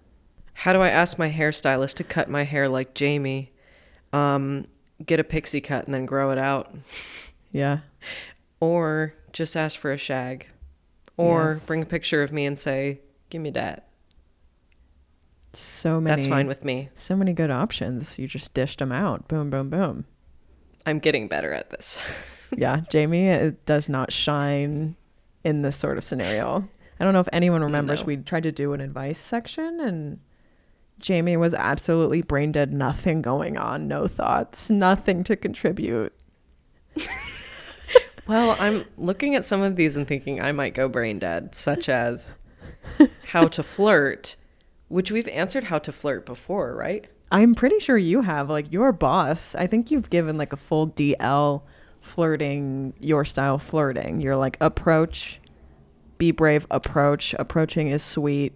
How do I ask my hairstylist to cut my hair like Jamie? Get a pixie cut and then grow it out. Yeah. Or just ask for a shag. Or bring a picture of me and say, give me that. So many. That's fine with me. So many good options. You just dished them out. Boom, boom, boom. I'm getting better at this. Yeah. Jamie does not shine in this sort of scenario. I don't know if anyone remembers. We tried to do an advice section and Jamie was absolutely brain dead. Nothing going on. No thoughts. Nothing to contribute. Well, I'm looking at some of these and thinking I might go brain dead, such as how to flirt, which we've answered how to flirt before, right? I'm pretty sure you have. Like, your boss, I think you've given like a full DL flirting, your style flirting. You're like, approach, be brave, approach. Approaching is sweet.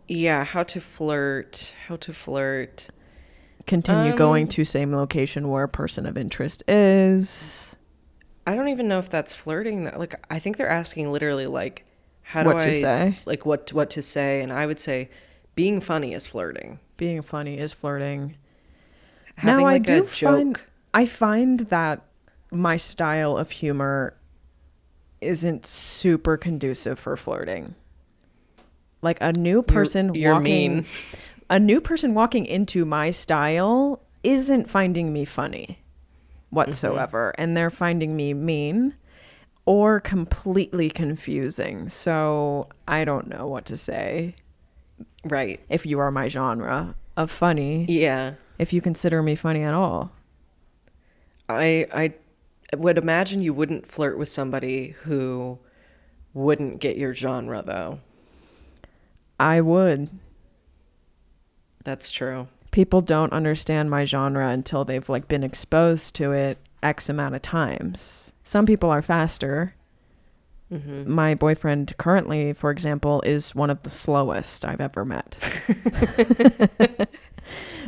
Yeah, how to flirt. Continue going to same location where person of interest is. I don't even know if that's flirting. Like, I think they're asking literally like, what to say? Like what to say, and I would say, being funny is flirting. Being funny is flirting. Having now, like I do a joke. I find that my style of humor isn't super conducive for flirting. Like a new person you're walking, mean. A new person walking into my style isn't finding me funny whatsoever, and they're finding me mean or completely confusing. So I don't know what to say. Right. If you are my genre of funny. Yeah. If you consider me funny at all. I would imagine you wouldn't flirt with somebody who wouldn't get your genre, though. I would. That's true. People don't understand my genre until they've like been exposed to it X amount of times. Some people are faster. My boyfriend currently, for example, is one of the slowest I've ever met.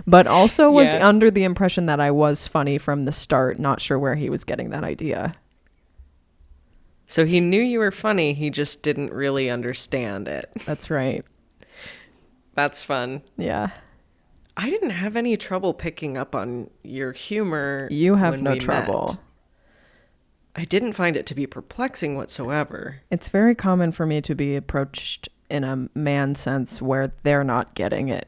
But also was under the impression that I was funny from the start, not sure where he was getting that idea. So he knew you were funny, he just didn't really understand it. That's right. That's fun. Yeah. I didn't have any trouble picking up on your humor. You have when no we trouble. met. I didn't find it to be perplexing whatsoever. It's very common for me to be approached in a man sense where they're not getting it.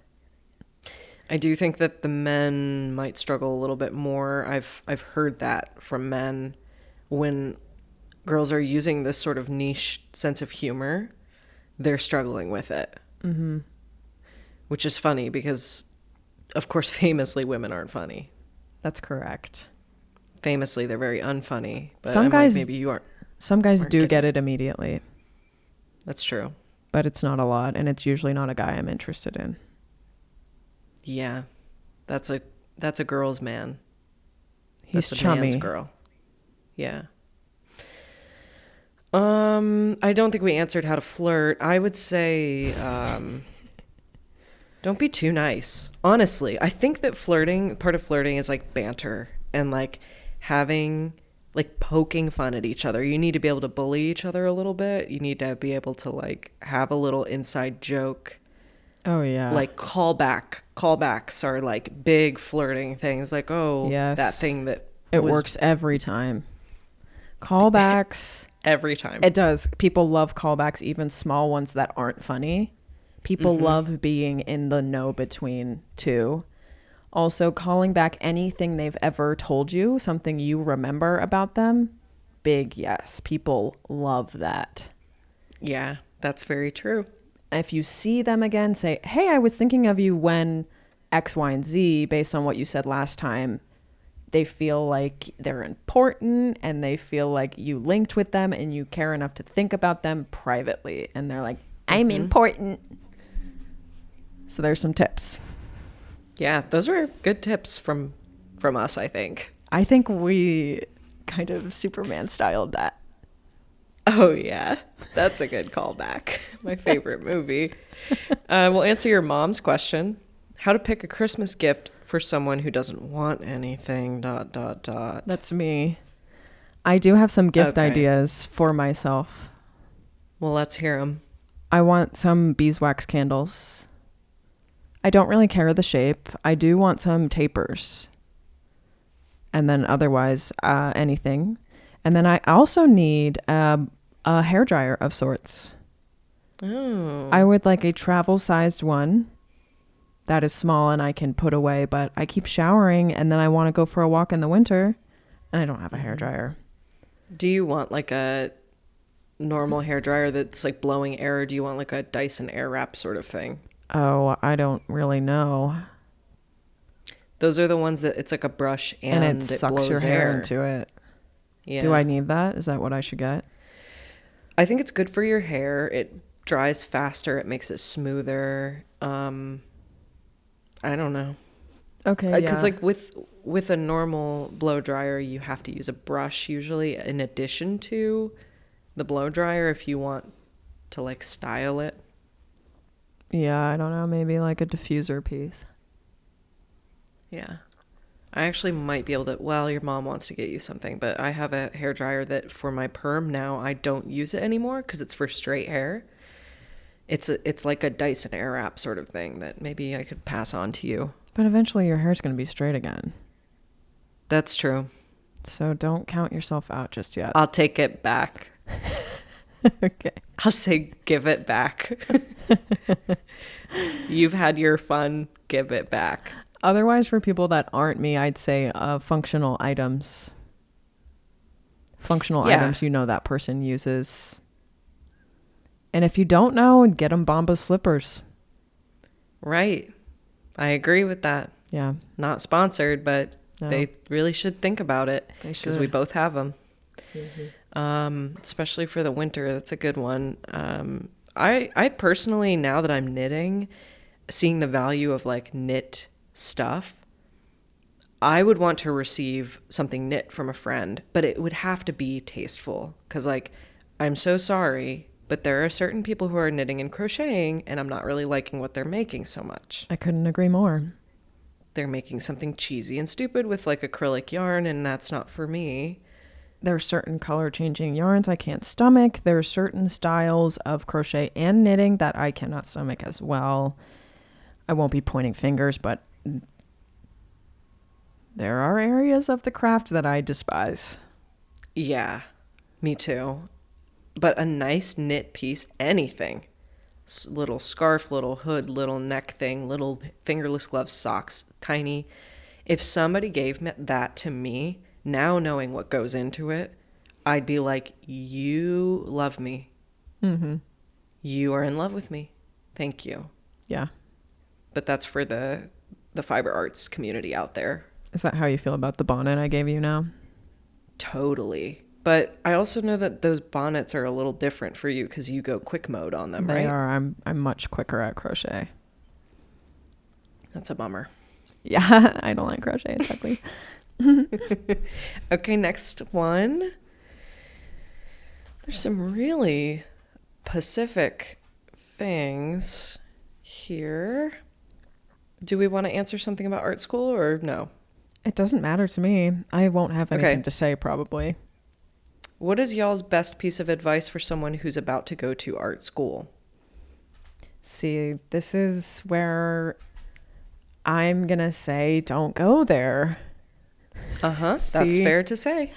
I do think that the men might struggle a little bit more. I've heard that from men when girls are using this sort of niche sense of humor, they're struggling with it. Mm-hmm. Which is funny because, of course, famously women aren't funny. That's correct. Famously, they're very unfunny. But some guys, maybe you aren't. Some guys do get it immediately. That's true. But it's not a lot, and it's usually not a guy I'm interested in. Yeah, that's a girl's man. He's that's chummy. A man's girl. Yeah. I don't think we answered how to flirt. I would say, don't be too nice. Honestly, I think that part of flirting is like banter and like having, like poking fun at each other. You need to be able to bully each other a little bit. You need to be able to like have a little inside joke. Oh yeah. Like callbacks are like big flirting things. Like, oh, yes. That thing that it works every time. Callbacks. Every time. It does. People love callbacks, even small ones that aren't funny. People love being in the know between two. Also, calling back anything they've ever told you, something you remember about them, big yes. People love that. Yeah, that's very true. If you see them again, say, hey, I was thinking of you when X, Y, and Z, based on what you said last time. They feel like they're important and they feel like you linked with them and you care enough to think about them privately. And they're like, I'm important. So there's some tips. Yeah, those were good tips from us, I think. I think we kind of Superman styled that. Oh, yeah. That's a good callback. My favorite movie. We'll answer your mom's question. How to pick a Christmas gift for someone who doesn't want anything, ... That's me. I do have some gift ideas for myself. Well, let's hear them. I want some beeswax candles. I don't really care the shape. I do want some tapers. And then otherwise, anything. And then I also need a hairdryer of sorts. Oh. I would like a travel-sized one that is small and I can put away, but I keep showering and then I want to go for a walk in the winter and I don't have a hairdryer. Do you want like a normal hairdryer that's like blowing air, or do you want like a Dyson Airwrap sort of thing? Oh, I don't really know. Those are the ones that it's like a brush and it sucks blows your hair air into it. Yeah. Do I need that? Is that what I should get? I think it's good for your hair. It dries faster. It makes it smoother. I don't know. Okay, Because like with a normal blow dryer, you have to use a brush usually in addition to the blow dryer if you want to like style it. Yeah, I don't know. Maybe like a diffuser piece. Yeah. I actually might be able to, well, your mom wants to get you something, but I have a hairdryer that for my perm now, I don't use it anymore because it's for straight hair. It's like a Dyson Airwrap sort of thing that maybe I could pass on to you. But eventually your hair's going to be straight again. That's true. So don't count yourself out just yet. I'll take it back. Okay. I'll say give it back. You've had your fun, give it back. Otherwise, for people that aren't me, I'd say functional items. Functional items you know that person uses. And if you don't know, get them Bombas slippers. Right. I agree with that. Yeah. Not sponsored, but No. They really should think about it, They because we should. both have them. Especially for the winter. That's a good one. I personally, now that I'm knitting, seeing the value of like knit stuff, I would want to receive something knit from a friend, but it would have to be tasteful. Because, like, I'm so sorry, but there are certain people who are knitting and crocheting, and I'm not really liking what they're making so much. I couldn't agree more. They're making something cheesy and stupid with like acrylic yarn, and that's not for me. There are certain color changing yarns I can't stomach. There are certain styles of crochet and knitting that I cannot stomach as well. I won't be pointing fingers, but there are areas of the craft that I despise. Yeah, me too. But a nice knit piece, anything. Little scarf, little hood, little neck thing, little fingerless gloves, socks, tiny. If somebody gave that to me, now knowing what goes into it, I'd be like, you love me. Mm-hmm. You are in love with me. Thank you. Yeah. But that's for the fiber arts community out there. Is that how you feel about the bonnet I gave you now? Totally. But I also know that those bonnets are a little different for you because you go quick mode on them, They right? are. I'm much quicker at crochet. That's a bummer. Yeah, I don't like crochet. It's ugly. Okay, next one. There's some really Pacific things here. Do we want to answer something about art school or no? It doesn't matter to me. I won't have anything Okay. to say probably. What is y'all's best piece of advice for someone who's about to go to art school? See, this is where I'm going to say don't go there. Uh-huh. That's See? fair to say.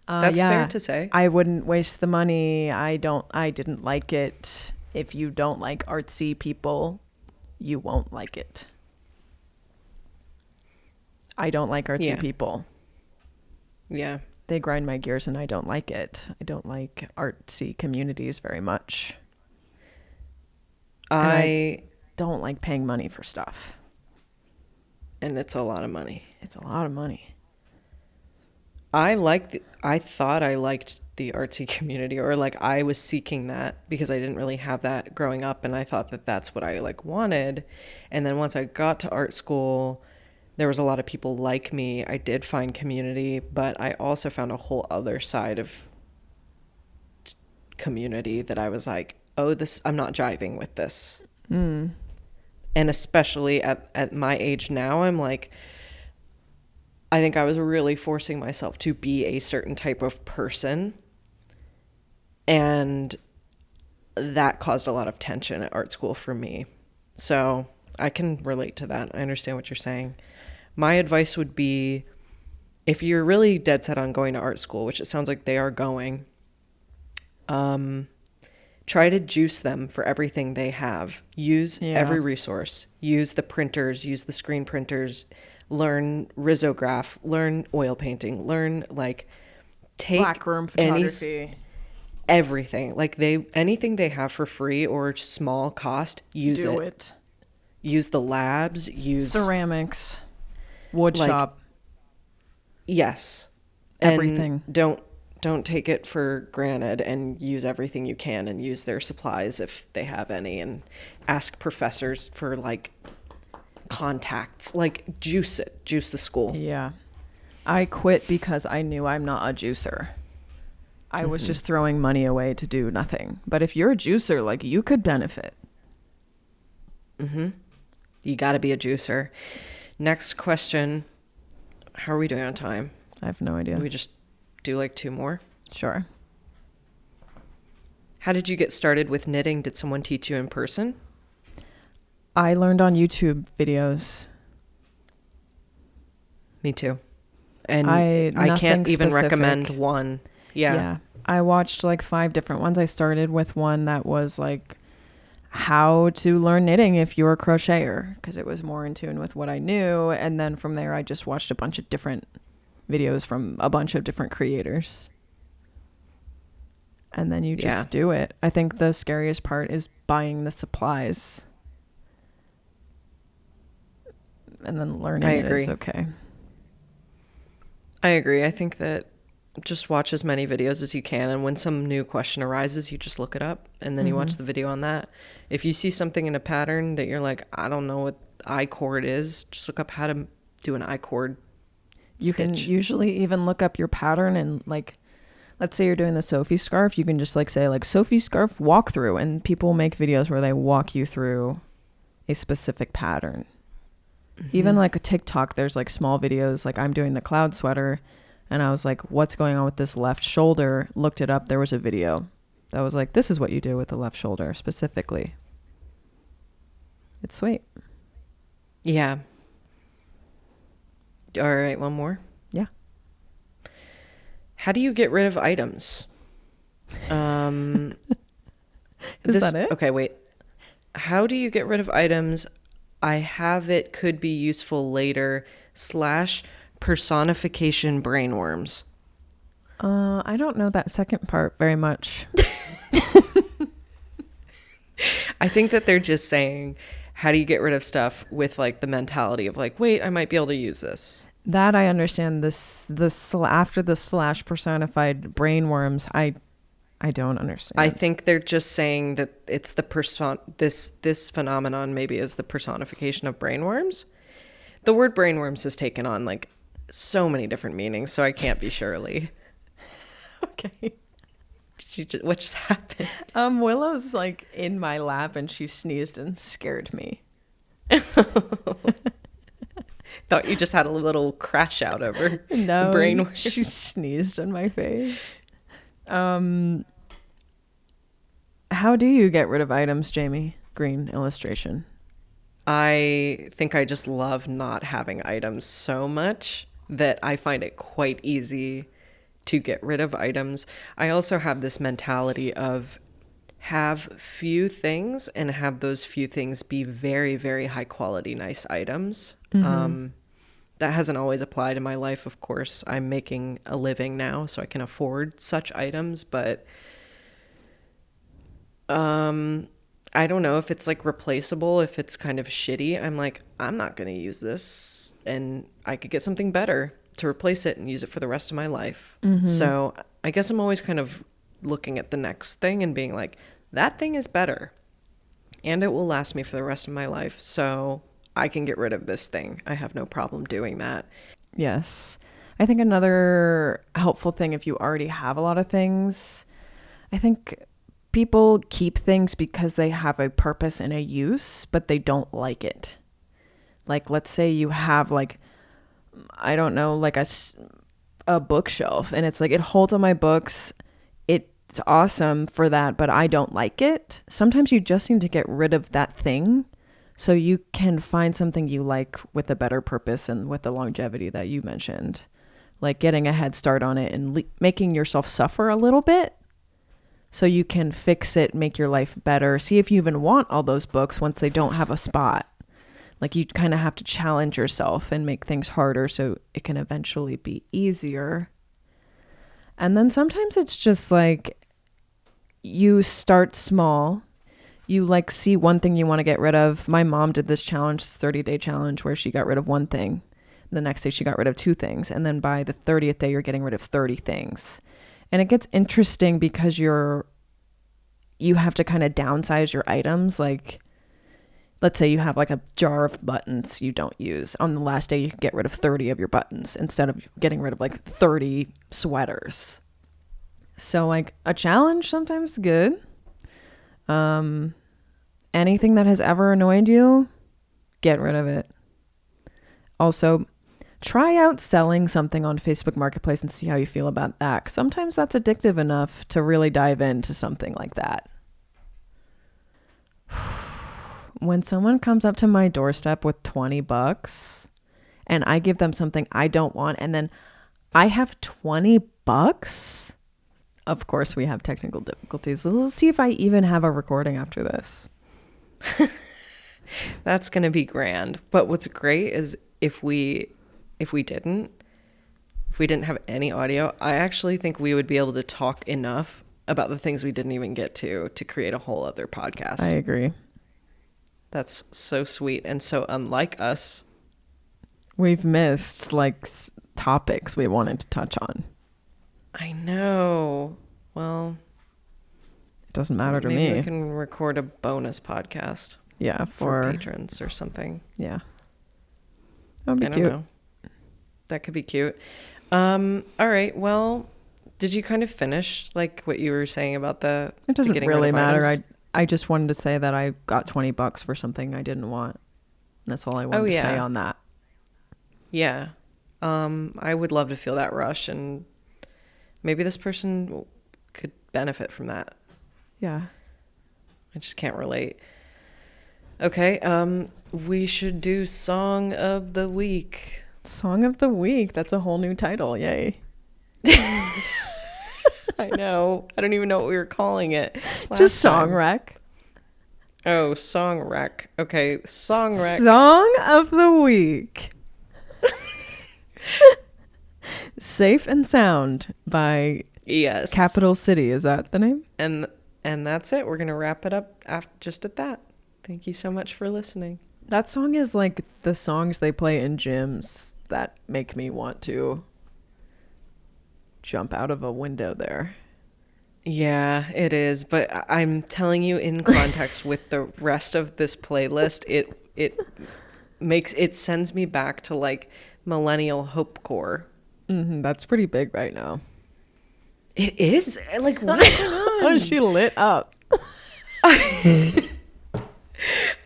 That's fair to say. I wouldn't waste the money. I didn't like it. If you don't like artsy people, you won't like it. I don't like artsy Yeah. people. Yeah. They grind my gears and I don't like it. I don't like artsy communities very much. I Don't like paying money for stuff. and it's a lot of money. It's a lot of money. I thought I liked the artsy community, or like I was seeking that because I didn't really have that growing up, and I thought that that's what I like wanted. And then once I got to art school, there was a lot of people like me. I did find community, but I also found a whole other side of community that I was like, oh, I'm not jiving with this. Mm. And especially at my age now, I'm like, I think I was really forcing myself to be a certain type of person. And that caused a lot of tension at art school for me. So I can relate to that. I understand what you're saying. My advice would be, if you're really dead set on going to art school, which it sounds like they are going, try to juice them for everything they have. Use every resource. Use the printers, use the screen printers, learn risograph, learn oil painting, learn like take Blackroom photography. everything. Like anything they have for free or small cost, use Do it. it. Use the labs, use Ceramics. Wood like, shop. yes. Everything. And don't take it for granted, and use everything you can, and use their supplies if they have any, and ask professors for like contacts, like juice the school. Yeah. I quit because I knew I'm not a juicer. I was just throwing money away to do nothing. But if you're a juicer, like, you could benefit. You got to be a juicer. Next question. How are we doing on time? I have no idea. We just do like 2 more. Sure. How did you get started with knitting? Did someone teach you in person? I learned on YouTube videos. Me too. And I can't nothing even specific. recommend one. Yeah. I watched like 5 different ones. I started with one that was like how to learn knitting if you're a crocheter, because it was more in tune with what I knew. And then from there, I just watched a bunch of different videos from a bunch of different creators. And then you just do it. I think the scariest part is buying the supplies. And then learning I it agree. is okay. I agree. I think that just watch as many videos as you can, and when some new question arises, you just look it up and then you watch the video on that. If you see something in a pattern that you're like, I don't know what I-cord is, just look up how to do an I-cord You can usually even look up your pattern and like, let's say you're doing the Sophie scarf, you can just like say like Sophie scarf walkthrough, and people make videos where they walk you through a specific pattern. Even like a TikTok, there's like small videos, like I'm doing the cloud sweater and I was like, what's going on with this left shoulder? Looked it up. There was a video that was like, this is what you do with the left shoulder specifically. It's sweet. Yeah. All right, one more. Yeah. How do you get rid of items? Is that it? Okay, wait. How do you get rid of items? I have it, could be useful later, / personification brainworms. I don't know that second part very much. I think that they're just saying, how do you get rid of stuff with like the mentality of like, wait, I might be able to use this. That I understand. After the / personified brainworms, I don't understand. I think they're just saying that it's the this phenomenon maybe is the personification of brainworms. The word brainworms has taken on like so many different meanings, so I can't be Shirley. Okay. What just happened? Willow's like in my lap and she sneezed and scared me. Thought you just had a little crash out over No, brainworms. She sneezed in my face. How do you get rid of items, Jamie? Green illustration. I think I just love not having items so much that I find it quite easy to get rid of items. I also have this mentality of have few things and have those few things be very, very high quality, nice items. That hasn't always applied in my life. Of course, I'm making a living now, so I can afford such items, but I don't know if it's like replaceable, if it's kind of shitty. I'm like, I'm not going to use this, and I could get something better to replace it and use it for the rest of my life. So I guess I'm always kind of looking at the next thing and being like, that thing is better and it will last me for the rest of my life. So I can get rid of this thing. I have no problem doing that. Yes. I think another helpful thing, if you already have a lot of things, I think people keep things because they have a purpose and a use, but they don't like it. Like, let's say you have like, I don't know, like a bookshelf, and it's like, it holds all my books. It's awesome for that, but I don't like it. Sometimes you just need to get rid of that thing so you can find something you like with a better purpose and with the longevity that you mentioned. Like getting a head start on it and making yourself suffer a little bit so you can fix it, make your life better. See if you even want all those books once they don't have a spot. Like you kind of have to challenge yourself and make things harder so it can eventually be easier. And then sometimes it's just like you start small. You like see one thing you want to get rid of. My mom did this challenge, this 30-day challenge, where she got rid of one thing. The next day she got rid of 2 things. And then by the 30th day, you're getting rid of 30 things. And it gets interesting because you have to kind of downsize your items. Like, let's say you have like a jar of buttons you don't use. On the last day, you can get rid of 30 of your buttons instead of getting rid of like 30 sweaters. So like a challenge sometimes is good. Anything that has ever annoyed you, get rid of it. Also, try out selling something on Facebook Marketplace and see how you feel about that. 'Cause sometimes that's addictive enough to really dive into something like that. When someone comes up to my doorstep with $20 and I give them something I don't want, and then I have $20, of course we have technical difficulties. We'll see if I even have a recording after this. That's going to be grand. But what's great is if we didn't have any audio, I actually think we would be able to talk enough about the things we didn't even get to create a whole other podcast. I agree. That's so sweet and so unlike us. We've missed like topics we wanted to touch on. I know. Well, It doesn't matter to maybe me. we can record a bonus podcast Yeah, for patrons or something. Yeah. That would be I cute. don't know. That could be cute. All right. Well, did you kind of finish like what you were saying about the It doesn't getting rid really of matter. items? I just wanted to say that I got $20 for something I didn't want. That's all I wanted to say on that. Yeah. I would love to feel that rush, and maybe this person could benefit from that. Yeah. I just can't relate. Okay. We should do Song of the Week. Song of the Week. That's a whole new title. Yay. I know. I don't even know what we were calling it. Just Song time. Rec. Oh, Song Rec. Okay, Song Rec. Song of the Week. Safe and Sound by Yes. Capital City. Is that the name? And that's it. We're gonna wrap it up just at that. Thank you so much for listening. That song is like the songs they play in gyms that make me want to jump out of a window there. Yeah, it is. But I'm telling you, in context with the rest of this playlist, it sends me back to like millennial hopecore. That's pretty big right now. It is like what's going on? Oh, she lit up.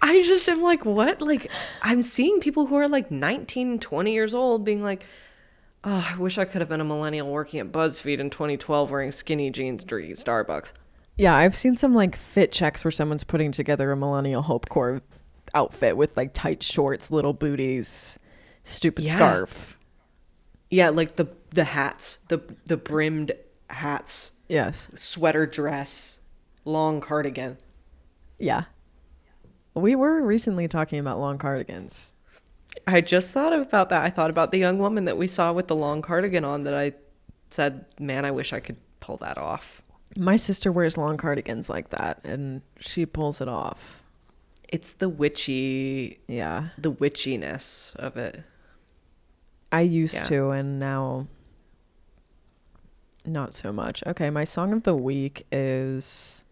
I just am like, what? Like, I'm seeing people who are like 19, 20 years old being like, oh, I wish I could have been a millennial working at BuzzFeed in 2012 wearing skinny jeans drinking Starbucks. Yeah, I've seen some like fit checks where someone's putting together a millennial hopecore outfit with like tight shorts, little booties, stupid scarf. Yeah, like the hats, the brimmed hats, Yes. sweater dress, long cardigan. Yeah. We were recently talking about long cardigans. I just thought about that. I thought about the young woman that we saw with the long cardigan on that I said, man, I wish I could pull that off. My sister wears long cardigans like that, and she pulls it off. It's the witchiness of it. I used to, and now not so much. Okay, my song of the week is...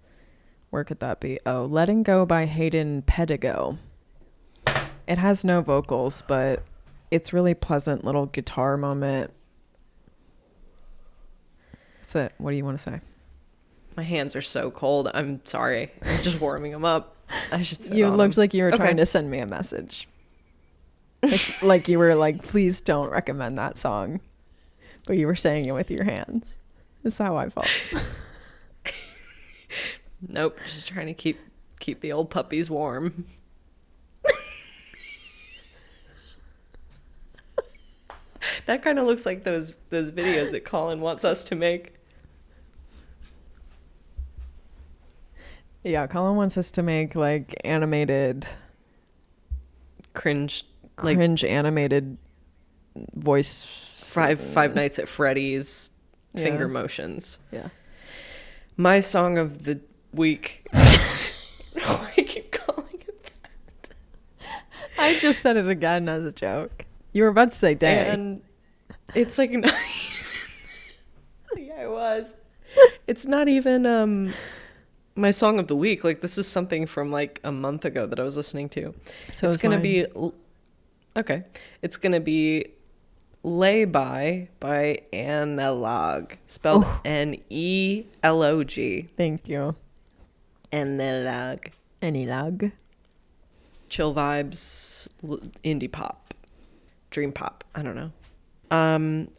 Where could that be? Oh, Letting Go by Hayden Pedigo. It has no vocals, but it's really pleasant little guitar moment. That's it. What do you want to say? My hands are so cold. I'm sorry. I'm just warming them up. I should sit You on looked them. like you were Okay. trying to send me a message. Like you were like, please don't recommend that song. But you were saying it with your hands. That's how I felt. Nope. Just trying to keep the old puppies warm. That kind of looks like those videos that Colin wants us to make. Yeah, Colin wants us to make like animated, Cringe animated voice. Five Nights at Freddy's finger Yeah. motions. Yeah. My song of the week. Why I keep calling it that? I just said it again as a joke. You were about to say day. And it's like not even, yeah, I was. It's not even my song of the week. Like this is something from like a month ago that I was listening to. So it's gonna mine. be okay. It's gonna be Lay by Analog, spelled Nelog. Thank you. Analog. Analog. Chill vibes, indie pop, dream pop. I don't know.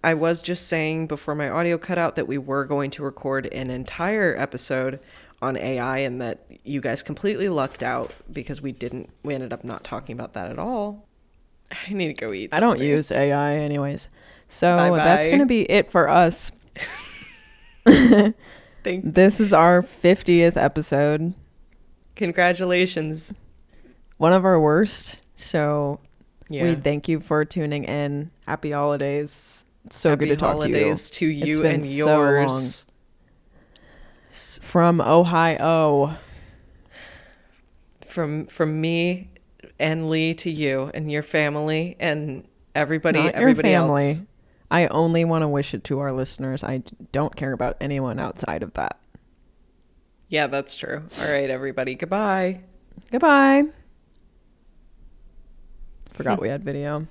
I was just saying before my audio cut out that we were going to record an entire episode on AI and that you guys completely lucked out because we ended up not talking about that at all. I need to go eat something. I don't use AI anyways. So Bye-bye. that's going to be it for us. Thank This is our 50th episode. Congratulations. One of our worst. So Yeah. we thank you for tuning in. Happy holidays. It's so Happy good to talk to you. holidays to It's you been and so yours. From Ohio. From me and Lee to you and your family and Not your everybody family. else. I only want to wish it to our listeners. I don't care about anyone outside of that. Yeah, that's true. All right, everybody. Goodbye. Goodbye. Forgot we had video.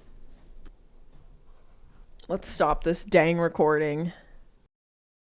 Let's stop this dang recording.